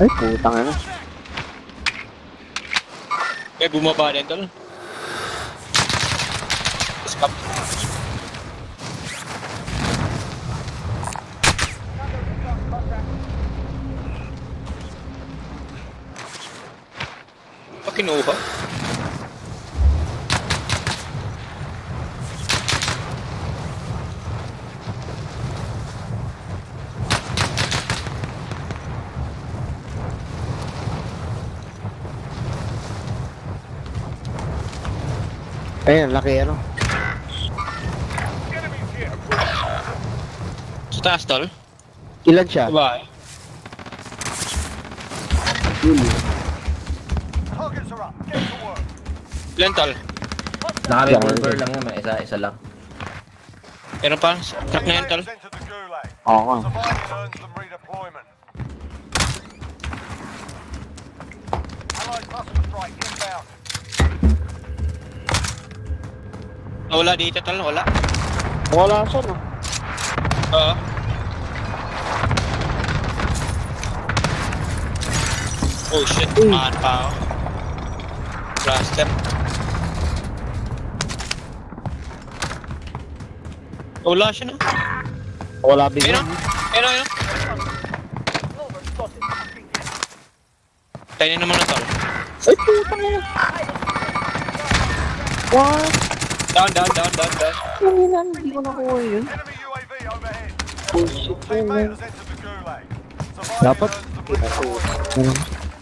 Ay, putang ina. Bumaba din tol. Stop. Kinuha. Ayun, laki ano. Sa taas tol? Ilan siya? Diba? Ilan tol? Naka-revolver lang yan, may isa lang. Meron pa? Truck na yan tol? Oo. Wala dito tol, wala. Wala siya no? Oo. Oh shit, maan pa ako. Blaster. Wala siya na. Wala bigyan. Ayun. Tayo naman na tol. Ay, puta na. What? Down. Hindi ko nakuha yun. Bullshit yun. Dapat.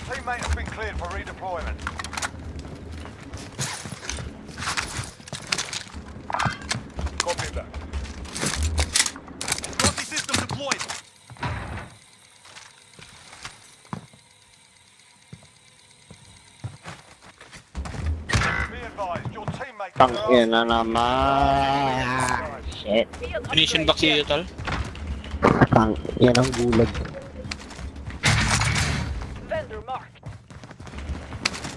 Teammate has been cleared for redeployment. Copy that. Multi-system deployed. Be advised, your teammate Tang ina naman. Shit. Munition box dito tol. Tang yan ang gulag. Vendor marked.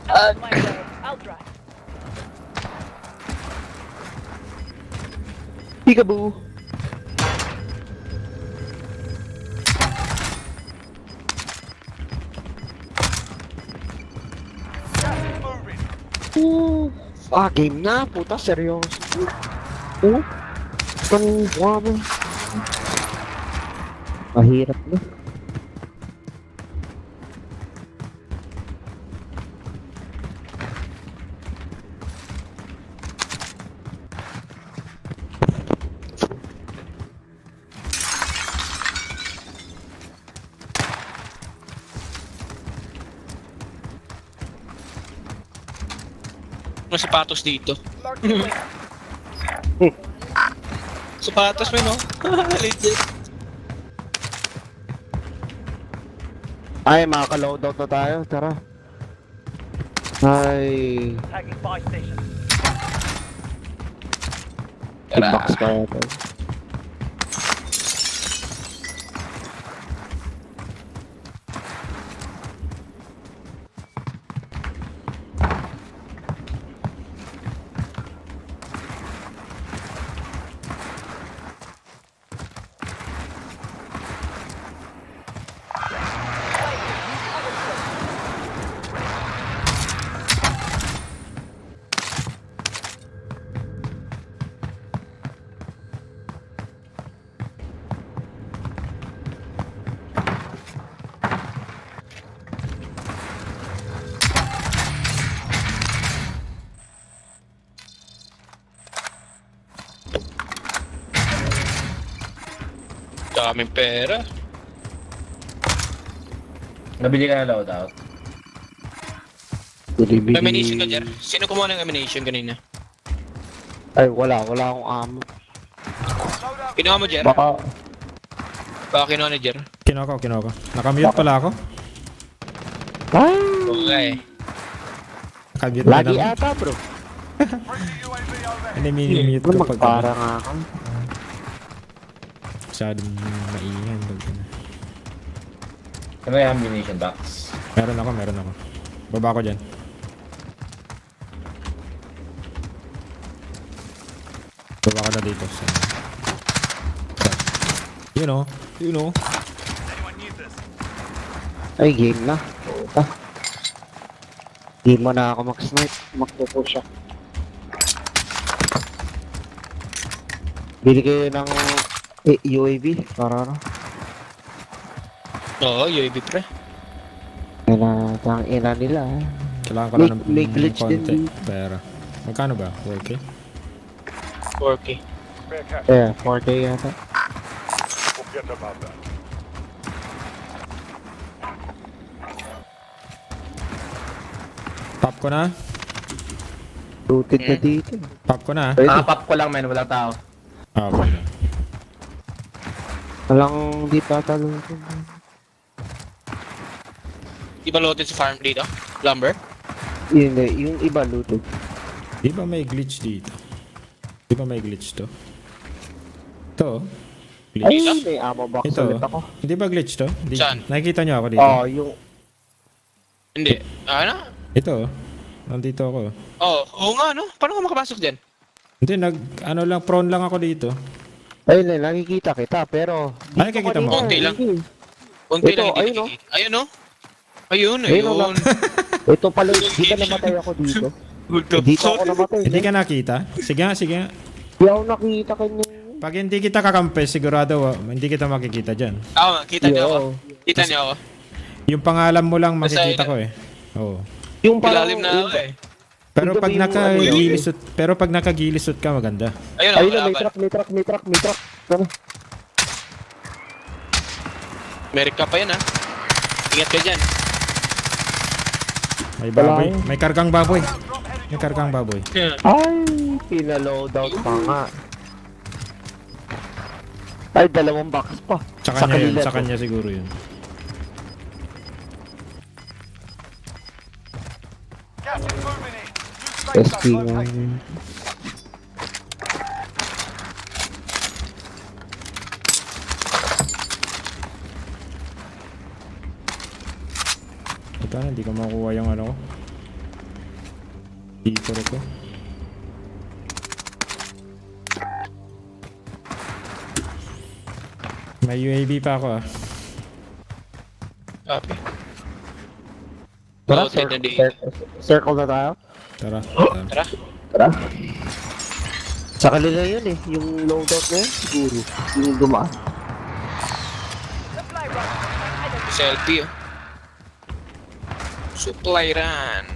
I'll drive. Peekaboo. Game na. Puta, seryoso. Kanong buwa mo. Mahirap na. May sapatos dito. Mark the way. Sapatos mo, no? Legit. Ay, makaka-loadout na tayo. Tara. Ay. Tagging buy station. Hitbox pa ito. Daming pera. Nabili ka na loadout? May ammunition ka, Jer? Sino kumuha ng ammunition kanina? Ay, wala akong ammo. Kinuha mo, Jer? Baka Kinuha ni Jer? Kinuha ko. Nakamute pala ako. Okay. Nakamute lagi na ata, bro. Mute ko pag Magpara nga ako. masyadong maiyan. Ano yung ammunition box? Meron ako. Baba ko dyan. Baba ko na dito. So. You know. Ay, game na. Puta. Di mo na ako mag-snipe. Magpupo siya. Bili kayo ng UAV para ano? Oo, UAV pre. Ang ina nila. Kailangan ko na ng May glitch konti. din. Pera. Magkano ba? 4K? 4K. Yeah, 4K yata. Forget about that. Pop ko na. Looted na dito. Pop ko na. Pop ko lang, men. Walang tao. Okay na. Walang di pa talutin. Di ba loaded si farm dito? Lumber? Hindi, yung iba looted. Di ba may glitch dito? Di ba may glitch to? Ito. Glitch. Ay, may ammo box Ito. ulit ako. Hindi ba glitch to? Saan? Nakikita nyo ako dito? Oo, yung... Hindi. Ano? Ito. Nandito ako. Oo nga, no? Paano ka makapasok dyan? Hindi, prone lang ako dito. Ay, nakikita kita, pero... Ay, nakikita mo? Konti lang. Konti Ito, lang, hindi ayun, nakikita. Ayun, no? Ayun. Ito pala, di ka namatay ako dito. Dito ako namatay. Hindi ka nakita? Sige nga. Di ako nakita kanya. Pag hindi kita kakampi, sigurado hindi kita makikita dyan. Kita niyo ako. Kita niyo ako. Yung pangalan mo lang makikita ko eh. Oo. Yung parang... Ilalim na ako eh. Pero pag nakagilisot ka, maganda. Ayun, Ayun na, may truck. Ano? Merik ka pa yan, ha? Ingat ka dyan. May baboy. May kargang baboy. Ay, pinaloadout pa nga. Ay, 2 box pa. Sa kanya siguro yun. Gas is moving in. New safe SP zone nga. located. Ito na, hindi ko makukuha yung ano ko. Dito ko. May UAV pa ako ah. Copy. Tara, Loaded na dito. circle na tayo. Tara. Tara. Tara. Sa kanila yun eh, yung loadout na yun, siguro. Yung dumaan. Selfie, oh. Supply run.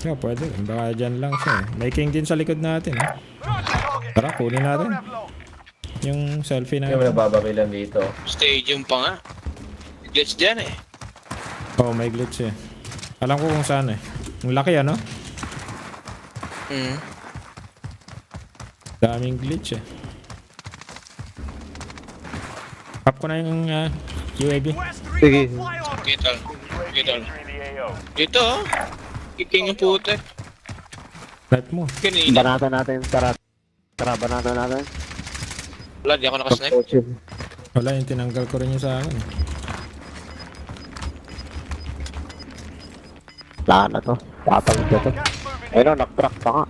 Yeah, pwede. Baka dyan lang siya eh. May king din sa likod natin eh. Tara, kunin natin. Yung selfie Hindi mo natin. nababakilan dito. Stadium pa nga. Glitch dyan eh. Oh, may glitch eh. Alam ko kung saan eh. Ang laki ano? Daming glitch eh. Pop ko na yung UAV. Sige. Dito. Dito, oh. Kiking yung putek. Snipe mo. Kanina. Banata natin, tara. Tara, banata natin. Wala, di ako nakasnipe. Wala, yung tinanggal ko rin yung sa akin. Wala na to. Tatawid na to. Ayun o, nag-track pa nga.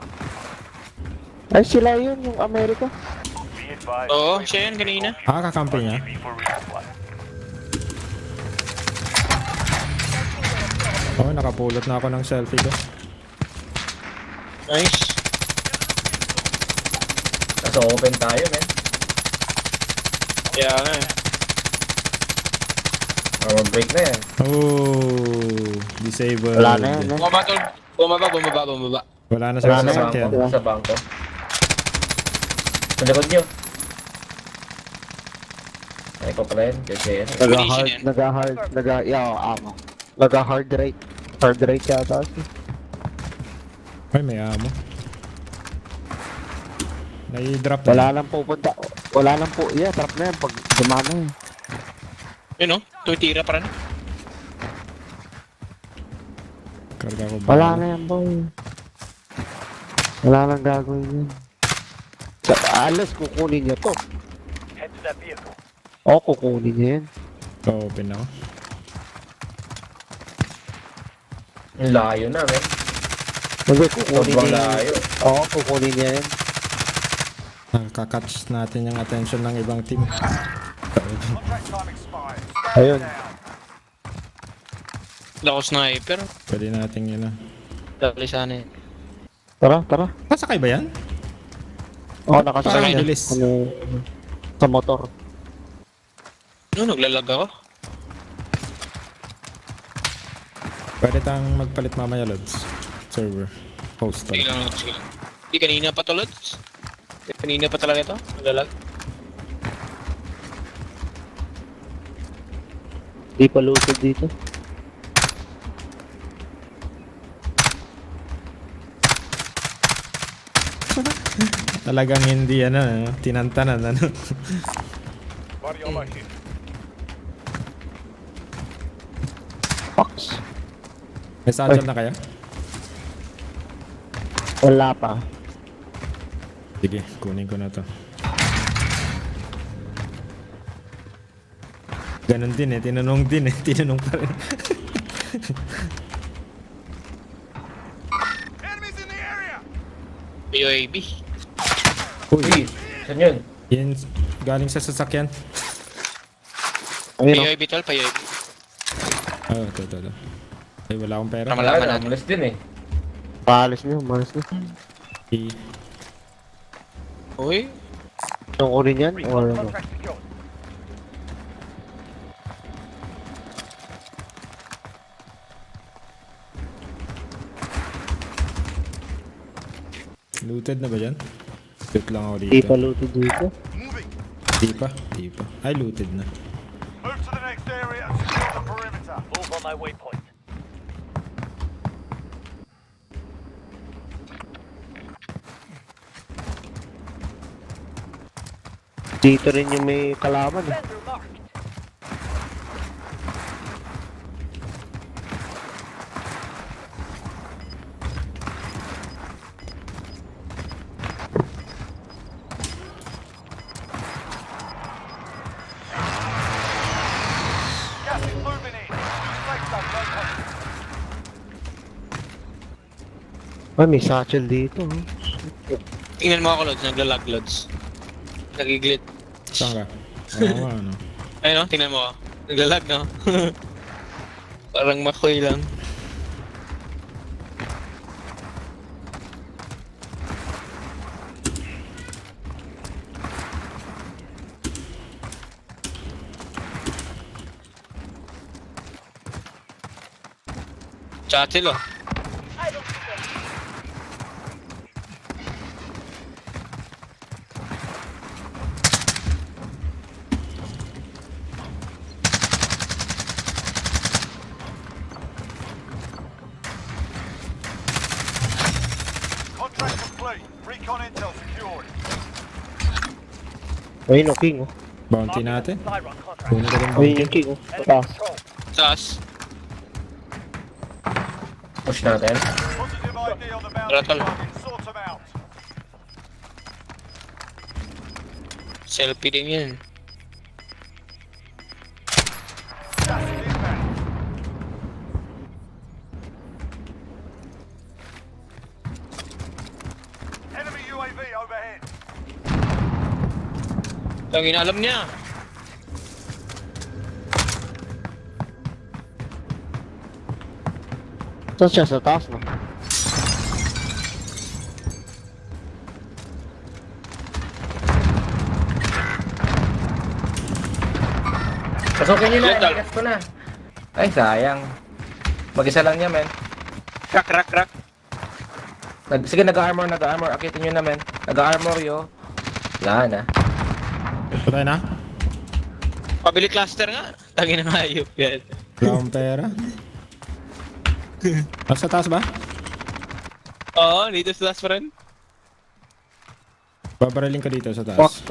Ay, sila yun, yung Amerika. Oo, siya yun kanina. Kakampi niya. Oh, nakapulot na ako ng selfie ko. Nice. Nasa open tayo, men. Kaya nga eh. Break na yan. Oh, disabled. Wala na yan, eh. Bumaba, tol. Bumaba. Wala na sa sasakyan. Sa bangko. Sa likod nyo. Ay ko pala yun. Kasi yan. Nag-hard rate. Hard rate yata. Ay, may amo. Nai-drop na. Wala lang pupunta. Wala lang po. Yeah, trap na yan pag dumano eh. Yun, oh. Tutira pa rin. Karga ko ba? Wala na yan, boy. Wala lang gagawin yan. Alas, kukunin niya to. Head to that vehicle. Oo, kukunin niya yan. Open ako. Ang layo na, men. Hindi, kukunin Sobrang niya layo. yan. Oo, kukunin niya yan. Nakaka-catch natin yung attention ng ibang team. Ayun. Wala ko sniper. Pwede natin yun ah. Dali sana eh. Tara. Pasakay ba yan? Oo, nakasakay Parang niya. bilis. Sa motor. No, naglalag ako. Pwede tayong magpalit mamaya, Lods. Server. Host. Sige lang. Di kanina pa to, Lods. Kanina pa talaga ito. Naglalag. Di pa looted dito. Talagang hindi ano, tinantanan ano. Fox. May satchel na kaya? Wala pa. Sige, kunin ko na to. Ganon din eh, tinanong pa rin. UAV. Uy, saan yun? yan, galing sa sasakyan. UAV tol, pa UAV. Oh, ito. Ay, wala akong pera. Malaman natin. Malis din eh. Paalis niyo. Uy. Yung kunin yan? Or ano? Looted na ba dyan? Loot lang ako dito. Di pa looted dito. Di pa. Ay, looted na. Move to the next area and secure the perimeter. Move on my waypoint. Dito rin yung may kalaban eh. Vendor marked. Gas is moving in. Safe zone located. Ay, may satchel dito. Tingnan mo ako, Lods. Naglalag, Lods. Nagiglit. Saan ka? Oo nga, ano. Ayun, no? Tingnan mo ako. Naglalag, no? Parang makoy lang. Chatsil oh. Contract complete. Recon intel secured. Ayun o, King, oh. Bounty natin. Side run contract. Kunin ko yung Ayun bounty. yung King, oh. Enemy Taas. control. Taas. Push natin. Positive ID on the bounty Rattle. target. Sort them out. Selfie din yan. Gas is inbound. Enemy UAV overhead. Ang alam niya. Saan siya? Sa taas, no? Pasukin nyo na, Yan, tol. ikas ko na. Ay, sayang. Mag-isa lang niya, men. Crack. Sige, nag-armor. Akitin nyo na, men. Nag-armor, yo. Wala na. Patay na? Pabili cluster nga. Tangin na hayop yan. Wala akong pera. Nasa taas ba? Oo, dito sa taas pa rin. Babaraling ka dito sa taas.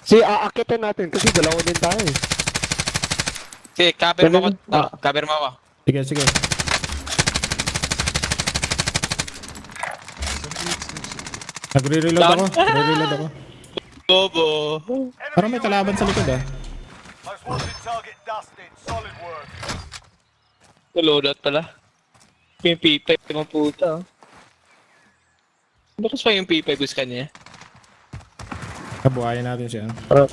Si, aakitin natin kasi dalawa din tayo, eh. Sige, cover mo ko. Ah. Cover mo ako. Sige. Nagre-reload ako. Bobo. Parang may kalaban sa likod ah. Most wanted target dusted. Solid work. Loadout pala. Yung P5 mga puta. Bakas pa yung P5 gusto niya. Kabuhayan natin siya. Tara.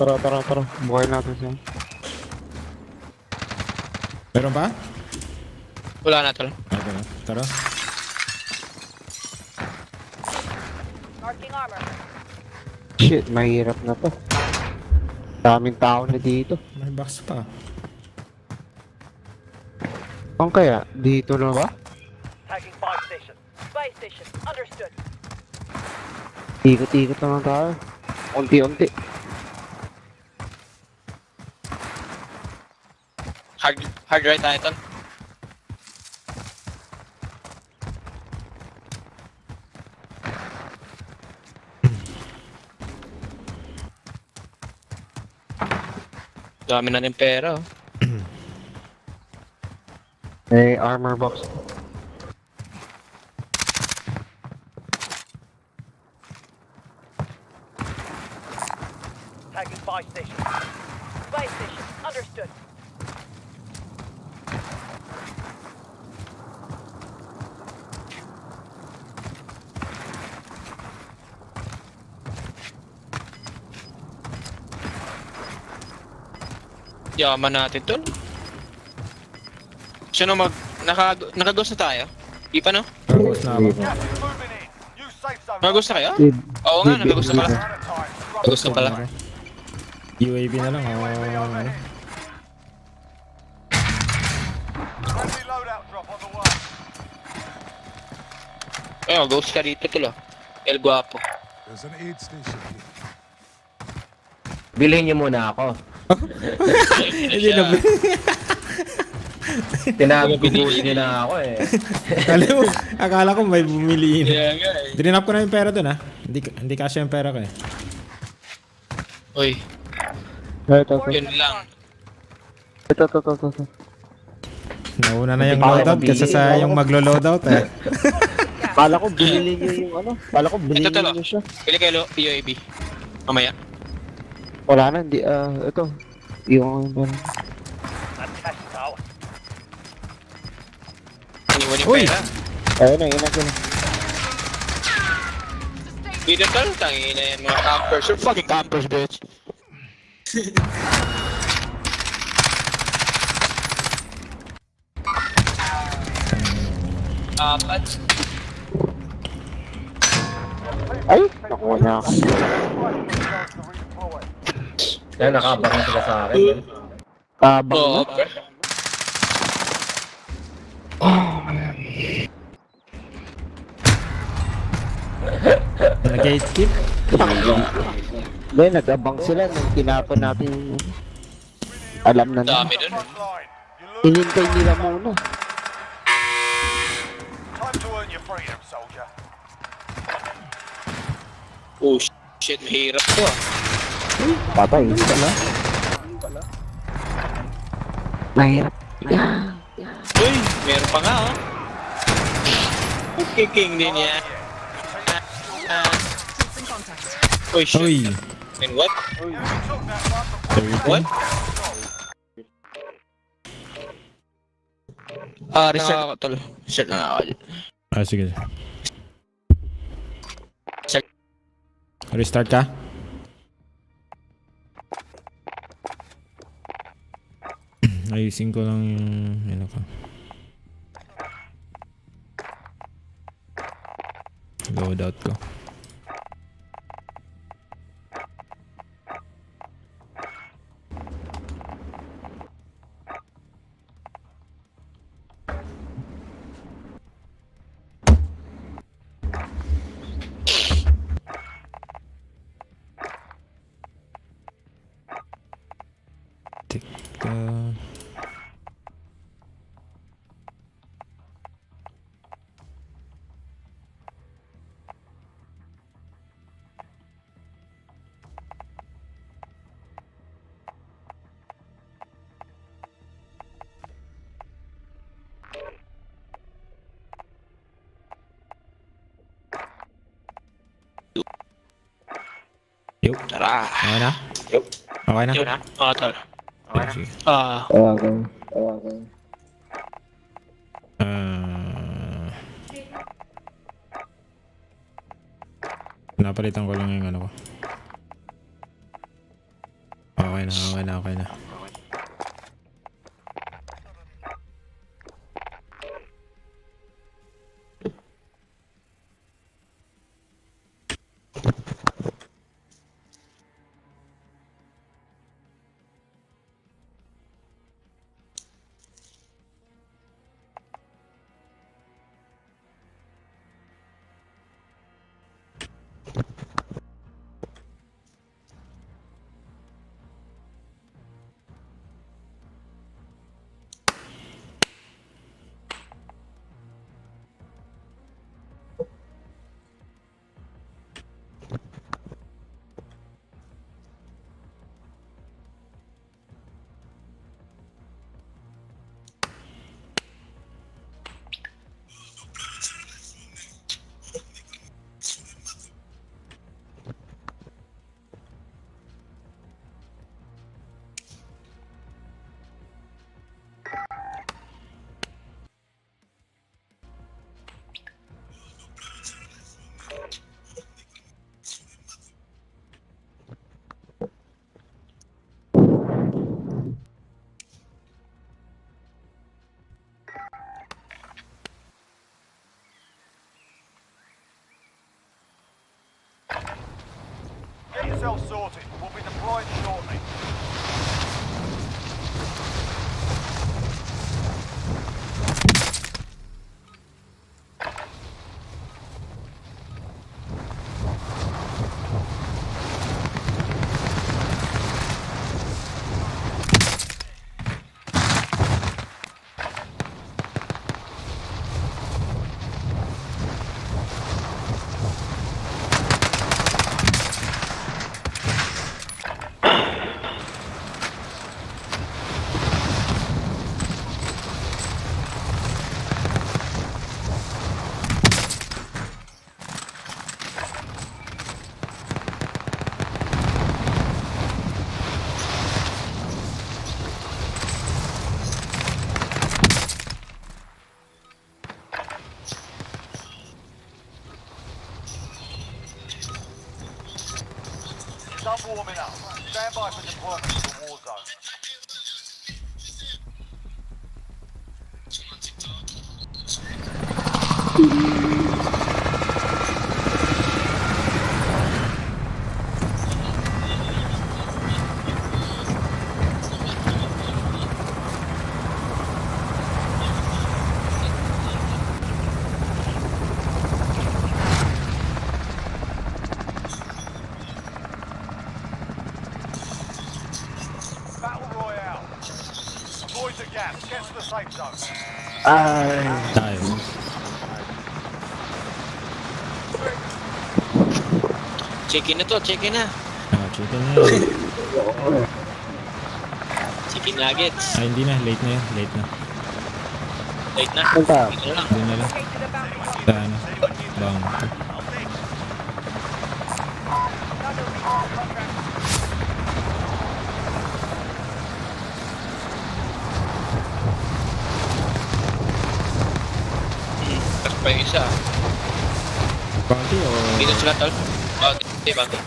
Buhay natin siya. Meron pa? Wala na tol. Okay, tara. Marking armor. Shit, mahirap na to. Daming tao na dito. May box pa. Ang kaya? Dito na ba? Tagging buy station. Buy station. Understood. Ikot-ikot naman tayo. Unti-unti. Hard right tayo tol. Dami na ng pera oh. Eh, armor box. Tagging buy station. Buy station. Understood. Yaman natin tol. Sino nakagos na tayo? Di pa no? Tapos na ako. Gas is moving in. New safe zone. Nakagos na kayo? Did- Oo nga, nakagos na pala. Out of time. Nakagos na pala. UAV na lang. Oh. Friendly loadout drop on the way. Ayun, ghost ka dito tol oh. El Guapo. There's an aid station here. Bilhin nyo muna ako. Hindi na. Tinagubuhin nyo na ako, eh. Akala ko may bumili na. Kaya nga eh. Dininap ko na yung pera dun ah. Hindi kasya yung pera ko eh. Uy, Ito. yun lang. Ito. Nauna na yung loadout kasi sa yung maglo-loadout eh. Kala ko binili niyo yung ano. Kala ko binili Ito tol oh. niyo siya. Bili kayo UAV. Mamaya. Wala na, hindi. Ito. Yung... I'm cash tower. Iniwan yung Uy! pera. Ayun na. Dito tol, tangin na yan mga campers. You're fucking campers, bitch. Apat. Ay! Nakuha niya ako. Yan, nakabang na sila sa akin, men. Tabang Oo, na. pre. gatekeep. Hindi, nag-abang sila nung tinapon natin yung alam na na. Dami dun. Inintay nila muna. Time to earn your freedom, soldier. Oh shit, mahirap to ah. Patay. Mahirap. Uy, meron pa nga oh. Kiking din yan. Uy shit. Uy. And what? What? Restart ako tol. Restart na ako. Sige. Check. Restart ka? Ayusin ko lang yung ano ko. Loadout ko. Teka. Yup. Tara. Okay na? Yup. Okay na? Yun na. Tol. Sige. Napalitan ko lang yung ano ko. Okay na. Get yourself sorted. We'll be deploying shortly. Start warming up. Stand by for deployment to the war zone. gas. Get to the safe zone. Ay. Tayo. Chicken na to, chicken na. Chicken na. Chicken nuggets. Ay, hindi na. Late na yan. Late na. Wait na. Punta. Ito na lang. Hindi na lang. Sa ano? Bang. Tapos pa yung isa. Bounty o... Dito sila tol. Oh, bounty.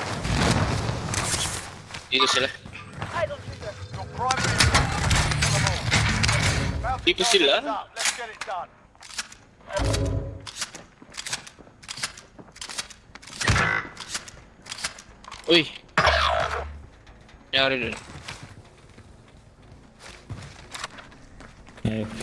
Dito sila. Your primary About to Dito go sila? up. Let's get it done. Uy. Nangyari dun. AFK.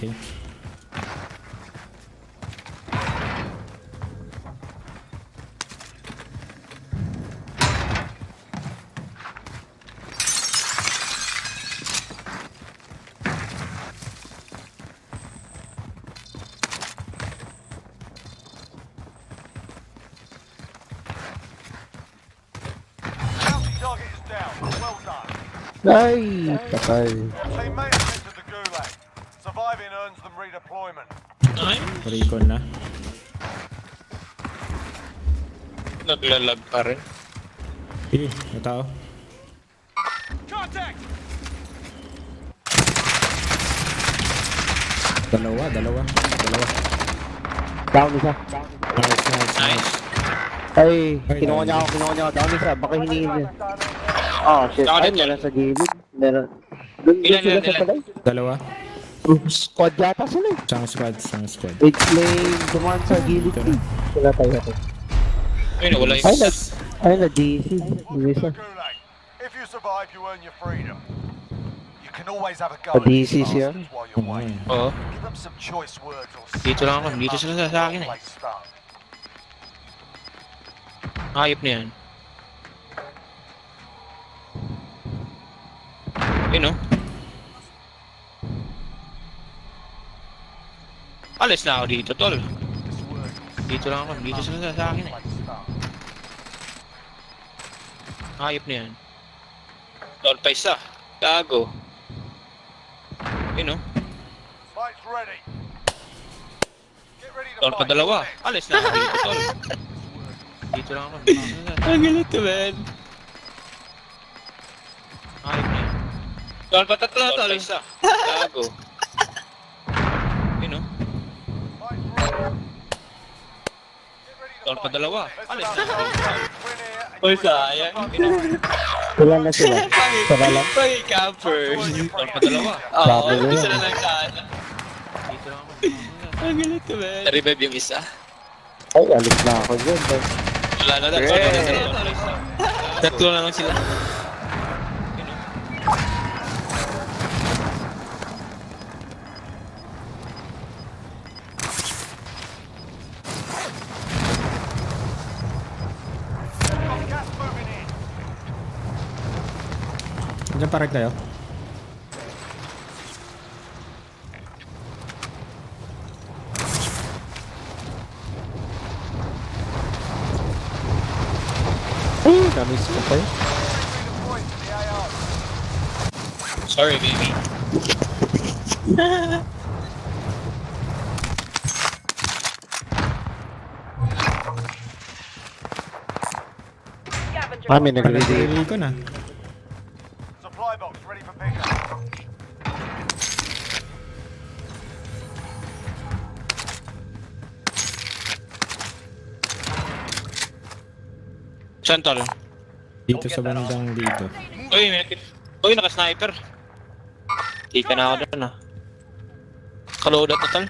Bounty target is down. Well done. Ay, patay. Your teammates entered the gulag. Surviving earns them redeployment. Ay. Recon na. Naglalag pa rin. Sige, may tao. Contact! Dalawa. Down isa. Nice. Ay, kinuha niya ako. Down isa. Baka hinihin niya. Ah, shit. Down Ay, dito. meron sa gilid. Meron. Doon Ilan, sila ilan, sa ilan? palay. Dalawa. Squad yata sila eh. Isang squad. Wait, lane. Dumaan sa gilid. Dito na. Sila tayo. Ay, nawala yung Ay, isa. DC. Yung isa. Gulag. If you survive, you earn your freedom. You can always have a go A at these DC siya. bastards while you're waiting. Oo. Give them some choice words or Dito lang ako. Dito sila sa akin eh. place start. Hayop na yan. Yun o. Alis na ako dito, tol. Dito lang ako. Dito sila sa akin eh. Hayop na yan. Tol pa isa. Gago. Yun o. Fight's ready. Get ready to Tol pa fight. dalawa. Alis na ako dito, tol. Dito lang ako. Ang galit to, man. Hayop na yan. Tol pa tatlo, tol. Isa. Gago. Yun o. Fight's ready. Tol pa dalawa. Alis na ako Win dito. here. Uy, sayang. Sila na sila. Sila lang. Pag camper. Tol pa dalawa. Oo, isa na lang sana. Dito lang ako. Ang galit to, man. Na-revive yung isa. Ay, alis na ako dyan. Wala na. Tatlo na lang sila. Gas moving in. Diyan parang tayo. Ay, na-miss ko pa yun. Redeploy to the AO. Sorry, baby. Scavenger. May nag-ready. Recon na. Supply box ready for pickup. Saan, tol? Dito sa bandang dito. Uy, uy, naka-sniper. Tika na ako doon, ah. Kaloadout na, tol.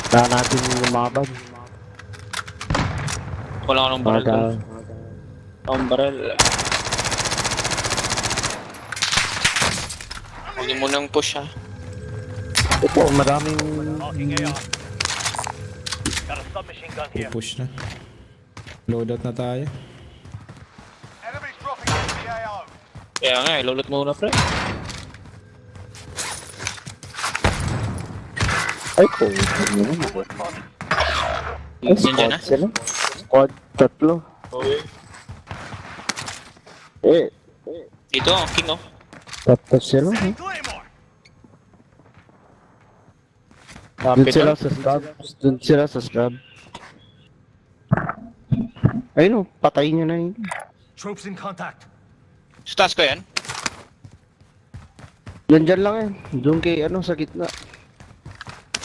Wala natin yung mga bag. Wala ko ng barrel, tol. Ang barrel. Huwag niyo munang push, ha. Ito, maraming... Got a submachine gun here. Push na. Loadout na tayo. Enemies dropping into the AO. Kaya nga, ilulot muna, pre. Ay po, ano naman. Ay, Nandiyan na? squad sila. Squad, tatlo. Eh, Dito, ang king oh. tatlo sila, ha? Doon sila sa scrub. Doon sila sa scrub. Ayun o, patayin nyo na yun. Troops in contact. Sa taas ko yan? Nandyan lang yan. Doon kay ano, sa gitna.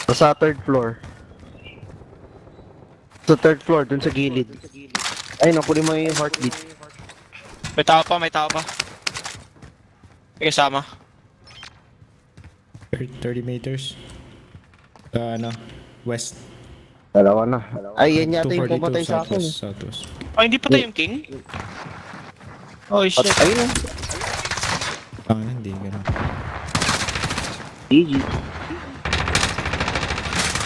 Sa third floor. Sa third floor, doon sa gilid. Ayun, kunin mo yung heartbeat. May tao pa, may tao pa. May kasama. 30 meters. Ano, west. Dalawa na. Ay, yan yata yung pumatay sa akin. Southwest. Oh, hindi pa tayo yung king? Oh, shit. Ayun o. Hindi gano'n. GG.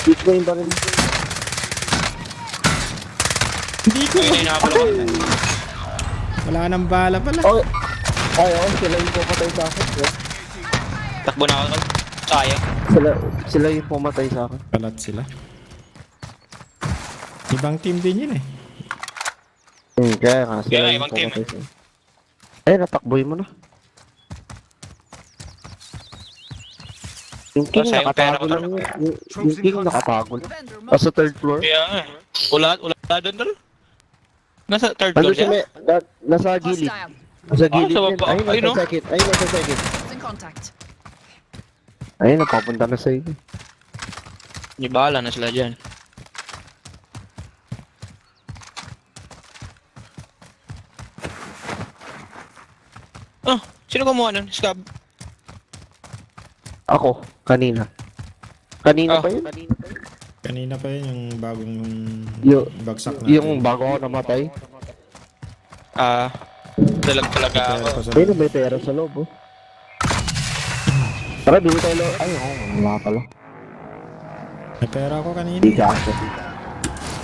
Shoot mo yung baril. Hindi ko. Ayun, nakapulong. Wala nang bala pala. Oh, ay, oh, sila yung pumatay sa akin. Takbo na ako. Sayang. Sila yung pumatay sa akin. Kalat sila. Ibang team din yun eh. Kaya nga, sila Kaya nga, yung ibang team. pumatay sa akin. Ay, natakboy mo na. Yung king Sayang pera nakatago ko lang yun. Yung king nakatago lang. Sa third floor. Kaya nga. Wala doon. Nasa third Ano floor siya, siya? nasa gilid. Nasa gilid sa yan. baba. Ayun, Ayun, nasa no? second. Ayun, nasa second. In contact. Ayun, napapunta na sa iyo. Hindi bahala na sila dyan. Oh, sino kumuha nun? Scab? Ako, kanina. Kanina Oh. pa yun? Kanina pa yun yung bagong bagsak natin. Yung bago ako namatay. Dalag talaga ako. Ayun, may pera sa loob, oh. Tara, dito tayo loob. Ay, wala pala. May pera ako kanina. Di kasi.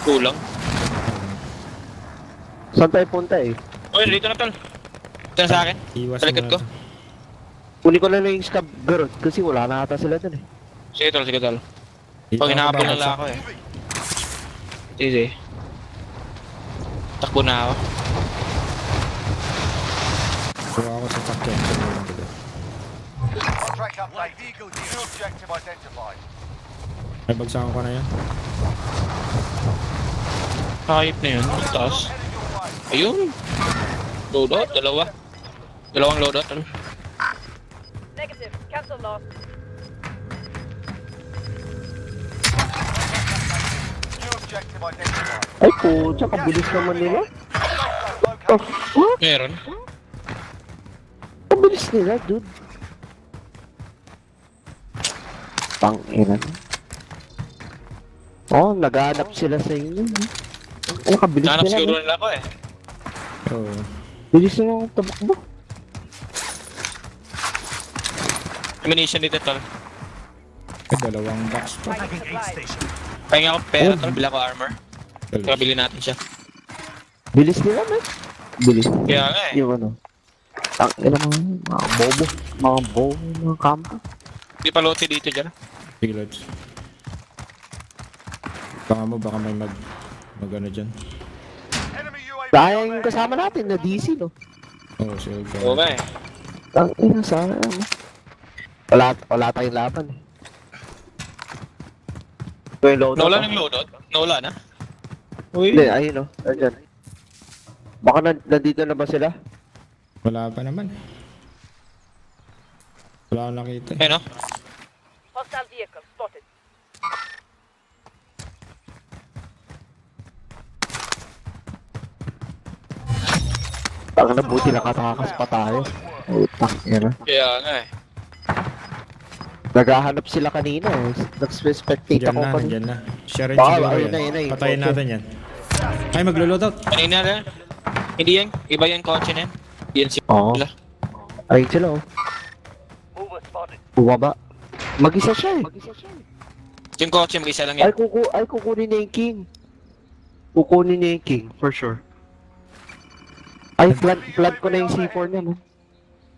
Kulang. Saan tayo punta eh? Uy, dito na tol. Ito na sa akin. Iwas Sa likod muna ko. to. Kunin ko lang yung scab garot kasi wala na ata sila dun eh. Sige tol, sige tol. Dito Pag ako hinapon na babagsak. lang ako eh. Sige. Takbo na ako. Kuha ako sa sakyan. Contract update. New objective identified. Ay, bagsakan ko na yan. Hype na yun. Taas. Ayun. Loadout, dalawa. Dalawang loadout tol. Negative. Cancel loss. New objective identified. Ay po, tsaka bilis naman nila. Oh, what? Meron. Ang bilis nila, dude. Pang-ina. Oh, naghahanap sila sa inyo. Ano ka, bilis Nanap nila. siguro no? nila ako eh. Oo. Bilis nila ang tabakbo. Ammunition dito tol. Ay, dalawang box pa. Pahinga ako pera tol. Bila ko armor. Kaya bilhin natin siya. Bilis nila, man. Bilis. Kaya nga eh. Yung ano. Tang-ina mga bobo. Mga bobo, mga kampo. Di pa lote dito dyan. Sige, Lods. Baka may mag ano dyan. Enemy UAV Sayang yung kasama natin na DC, no? Oo, sige. Oo nga eh. Tang-ina, sana ano. Wala tayong laban eh. Yung loadout. Nawala ng loadout? Nawala na? Uy. Hindi, ayun o. Andyan. Baka nandito na ba sila? Wala pa naman. Wala akong nakita eh. Ayun o. Hostile vehicle spotted. Baka nabuti nakatakas pa tayo. Utang, yan ah. Kaya nga eh. Naghahanap sila kanina eh. Nag-spectate Diyan ako na, kanina. diyan na. Share rin Baka, siguro ayun yan. na, yun na, yung Patayin kotse. natin yan. Ay, maglo-loadout. Kanina na. Hindi yan. Iba yan kotse na yan. Yan Oo. sila. Ayun sila oh. mover spotted. Bumaba. Mag-isa siya eh. Yung kotse mag-isa lang yan. Ay, kukunin niya yung king. Kukunin niya yung king, for sure. Ay, plant ko na yung C4 niya, no?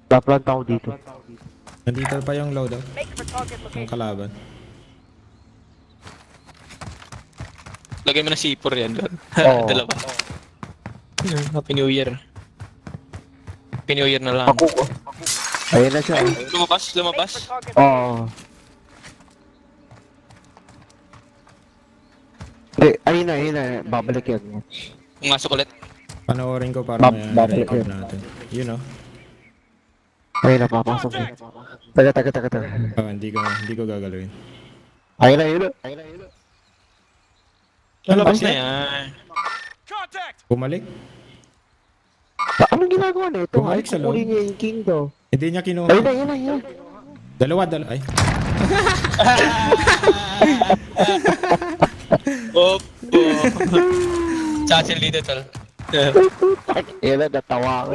Paplant ako dito. Nandito pa yung loadout. Make for target Yung location. kalaban. Lagay mo na C4 yan doon. Oo. Dalawa. Happy New Year. Happy New Year na lang. Ako ko. Ayun na siya. Lumabas. Oo. Ayun na. Babalik yan. Pumasok ulit. Panoorin ko para Babalik record yun. natin. You know? Ayun na, papasok. Taga. Oh, hindi ko gagalawin. Ayun na. Lalabas na yan. Bumalik? Anong ginagawa na ito? Bumalik sa loob. Kukunin niya yung king daw. Hindi niya kinuha. Ayun na. Dalawa. Ay. Opo. Chancel dito, tol. Ayun na, natawa ko.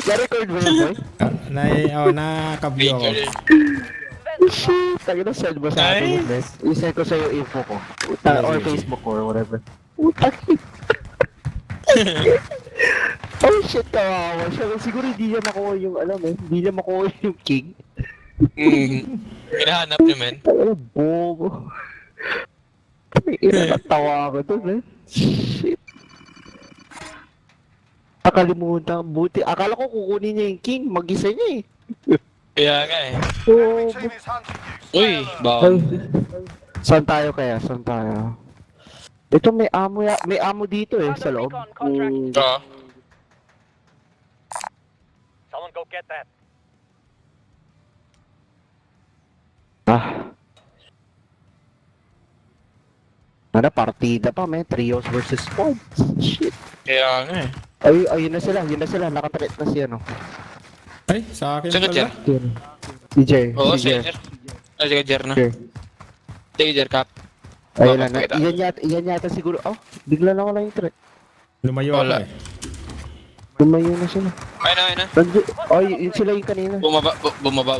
Na-record mo yun, boy? Nakaka-view ako. Shit, tayo na send mo sa akin yung best. I-send ko sa'yo info ko. Or Facebook ko or whatever. Oh shit, kawawa siya. Siguro hindi niya makuha yung hindi niya makuha yung king. Hinahanap niyo, men. Ay, bobo. Inatawa ako dun, eh. Shit. Nakalimutan. Buti. Akala ko kukunin niya yung king. Mag-isa niya, eh. Kaya nga eh. Oh, Uy, bawal. saan tayo kaya? Ito may amo dito eh sa loob. Oo. Someone go get that. Partida pa may trios versus squads. Shit. Kaya nga eh. Ayun na sila. Nakatalit na siya, no? Ay, sa akin Sino, Jer? pala. Si Jer. Oo, si Jer. Sige, Jer na. Sige, Jer, Cap. Ayun na. Iyan yata siguro. Oh, bigla na wala yung threat. Lumayo ako eh. Lumayo na sila. Ayun na. Yun sila yung kanina. Bumaba.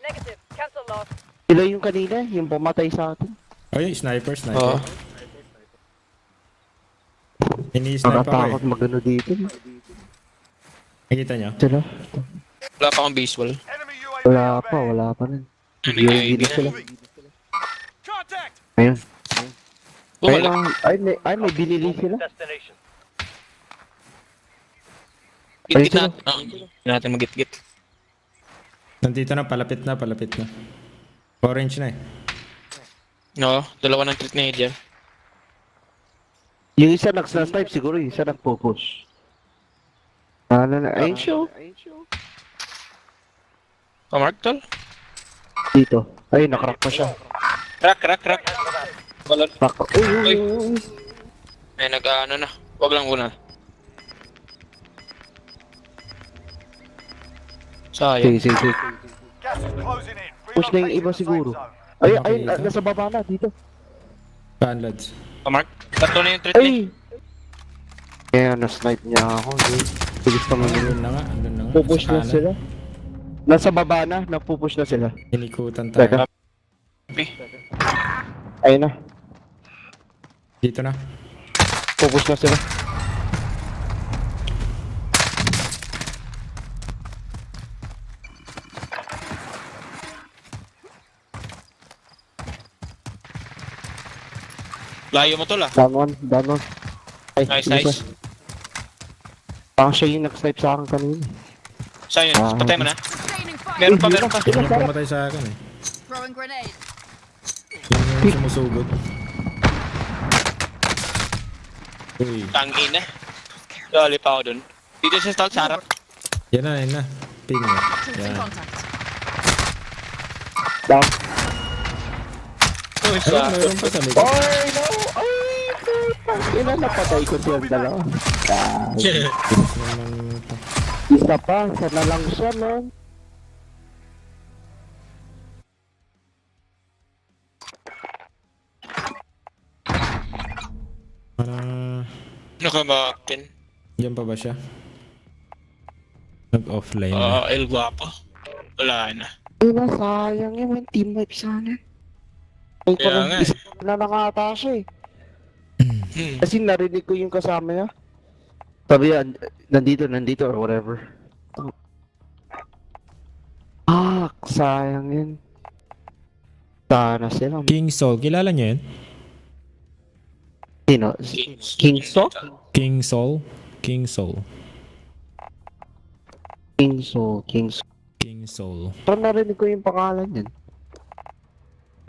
Negative. Cancel loss. Sila yung kanina, yung pumatay sa atin. Ay, sniper. Oo. Ini-sniper ako Nakatakot eh. magano dito. Nakita niyo? Sila? Wala pa akong baseball. Wala pa rin. Hindi na sila. Ayun. Bumalik. May binili sila. Destination. Git-git Ayun, natin. Hindi natin mag-git-git. Nandito na, palapit na. Orange na eh. No, dalawa ng treat na dyan. Yung isa nag-snipe siguro, yung isa nagpo-push. Ayun siya. Mark, tol? Dito. Ay, nakrak pa siya. Crack. Balon. Uy. May nag-ano na. Wag lang una. Sayang. Sige. Gas is closing in. Push na yung iba siguro. Ay, nasa baba na, dito. Saan, lads? Mark, tatlo na yung treat na. Ay! Kaya na-snipe niya ako. Bilis naman yun. Andun na nga. Pupush Sa na kanan. sila. Nasa baba na, napupush na sila. Inikutan tayo. Teka. Ayun na. Dito na. Pupush na sila. Layo mo tol ah. Down one. Ay, Nice. Parang siya yung nag-snipe sa akin kanina. Saan yun? Patay mo na. Meron pa. Yun yung pumatay sa akin eh. Throwing grenade. Yun yung sumusugod. Uy. Tangin na. Dali pa ako dun. Dito sa stall sa harap. Yan na. Ping mo. Yan. Down. Uy, Ay, sa... meron pa sa likod. Ay, no! Ay, putang napatay ko siya dalawa. Isa pa, sana lang siya, man. Nakamakin. Diyan pa ba siya? Nag-offline na. El Guapo. Wala na. Ay, sayang yun, may teammate sana. Ay, Kaya parang nga isa na nakata siya eh. Kasi narinig ko yung kasama niya. Sabi yan, nandito or whatever. Sayang yun. Sana sila. King Soul, kilala niyo yun? Sino? King Soul? King Soul? King Soul. King Soul. King Soul. King Soul. Parang narinig ko yung pangalan yan.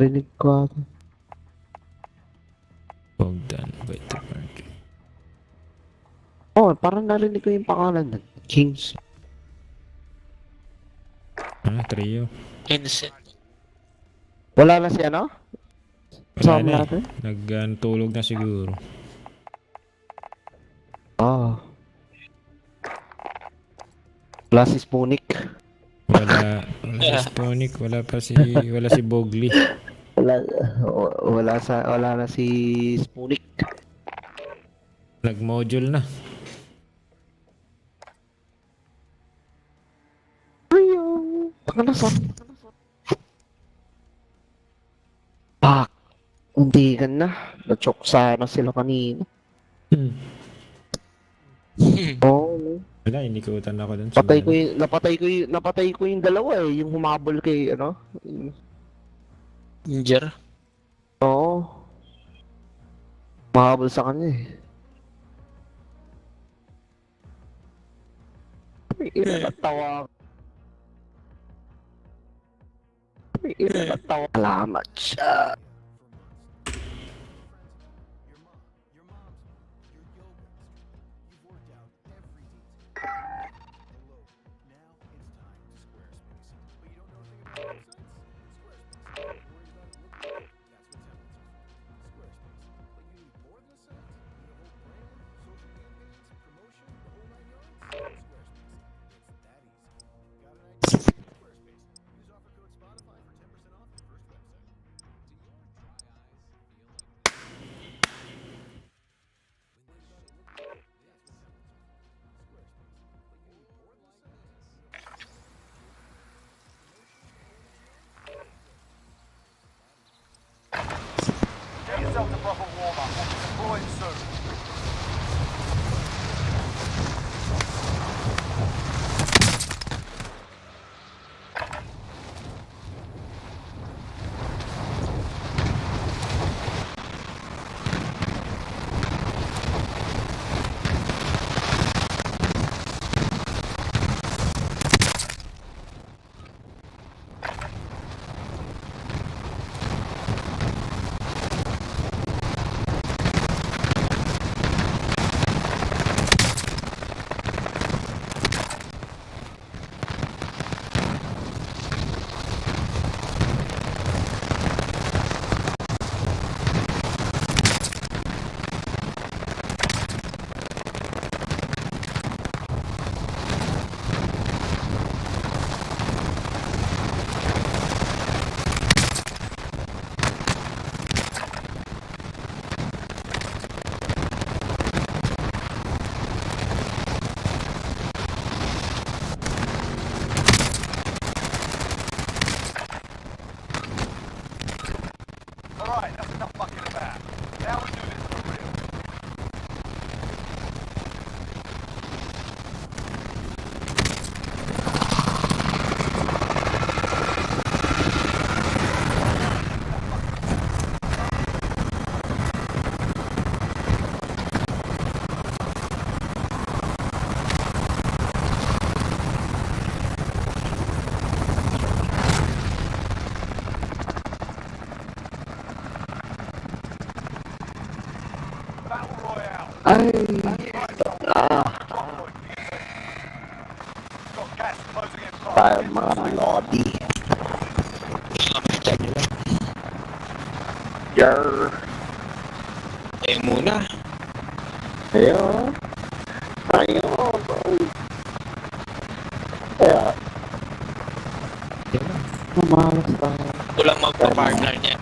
Narinig ko ata. Bogdan, wait the park. Oh, parang narinig ko yung pangalan yan. King Soul. Ah, trio. Innocent. Wala na si ano? Wala Kasama na natin? Nagtulog na siguro. Ah. Wala si Spoonik. Wala si Sponic, wala si Bogli. Wala na si Spoonik. Nag-module na. Ano sa? Pak. Undigan na. Na-choke sana sila kanina. Oh. Wala, inikutan ako dun. Napatay ko yung dalawa eh. Yung humabol kay ano. Injure? Oo. Mahabol sa kanya eh. Inatawa. Salamat siya. Get yourself a proper warm-up. We'll be deploying soon. Alright, that's enough fucking about. Now we do this for real. Battle Royale. Ay. Got gas closing in fast. Tayo mga lobby. Yarr. Muna. Ayun. Kaya. Mamalas tayo. Walang magpa-partner niya.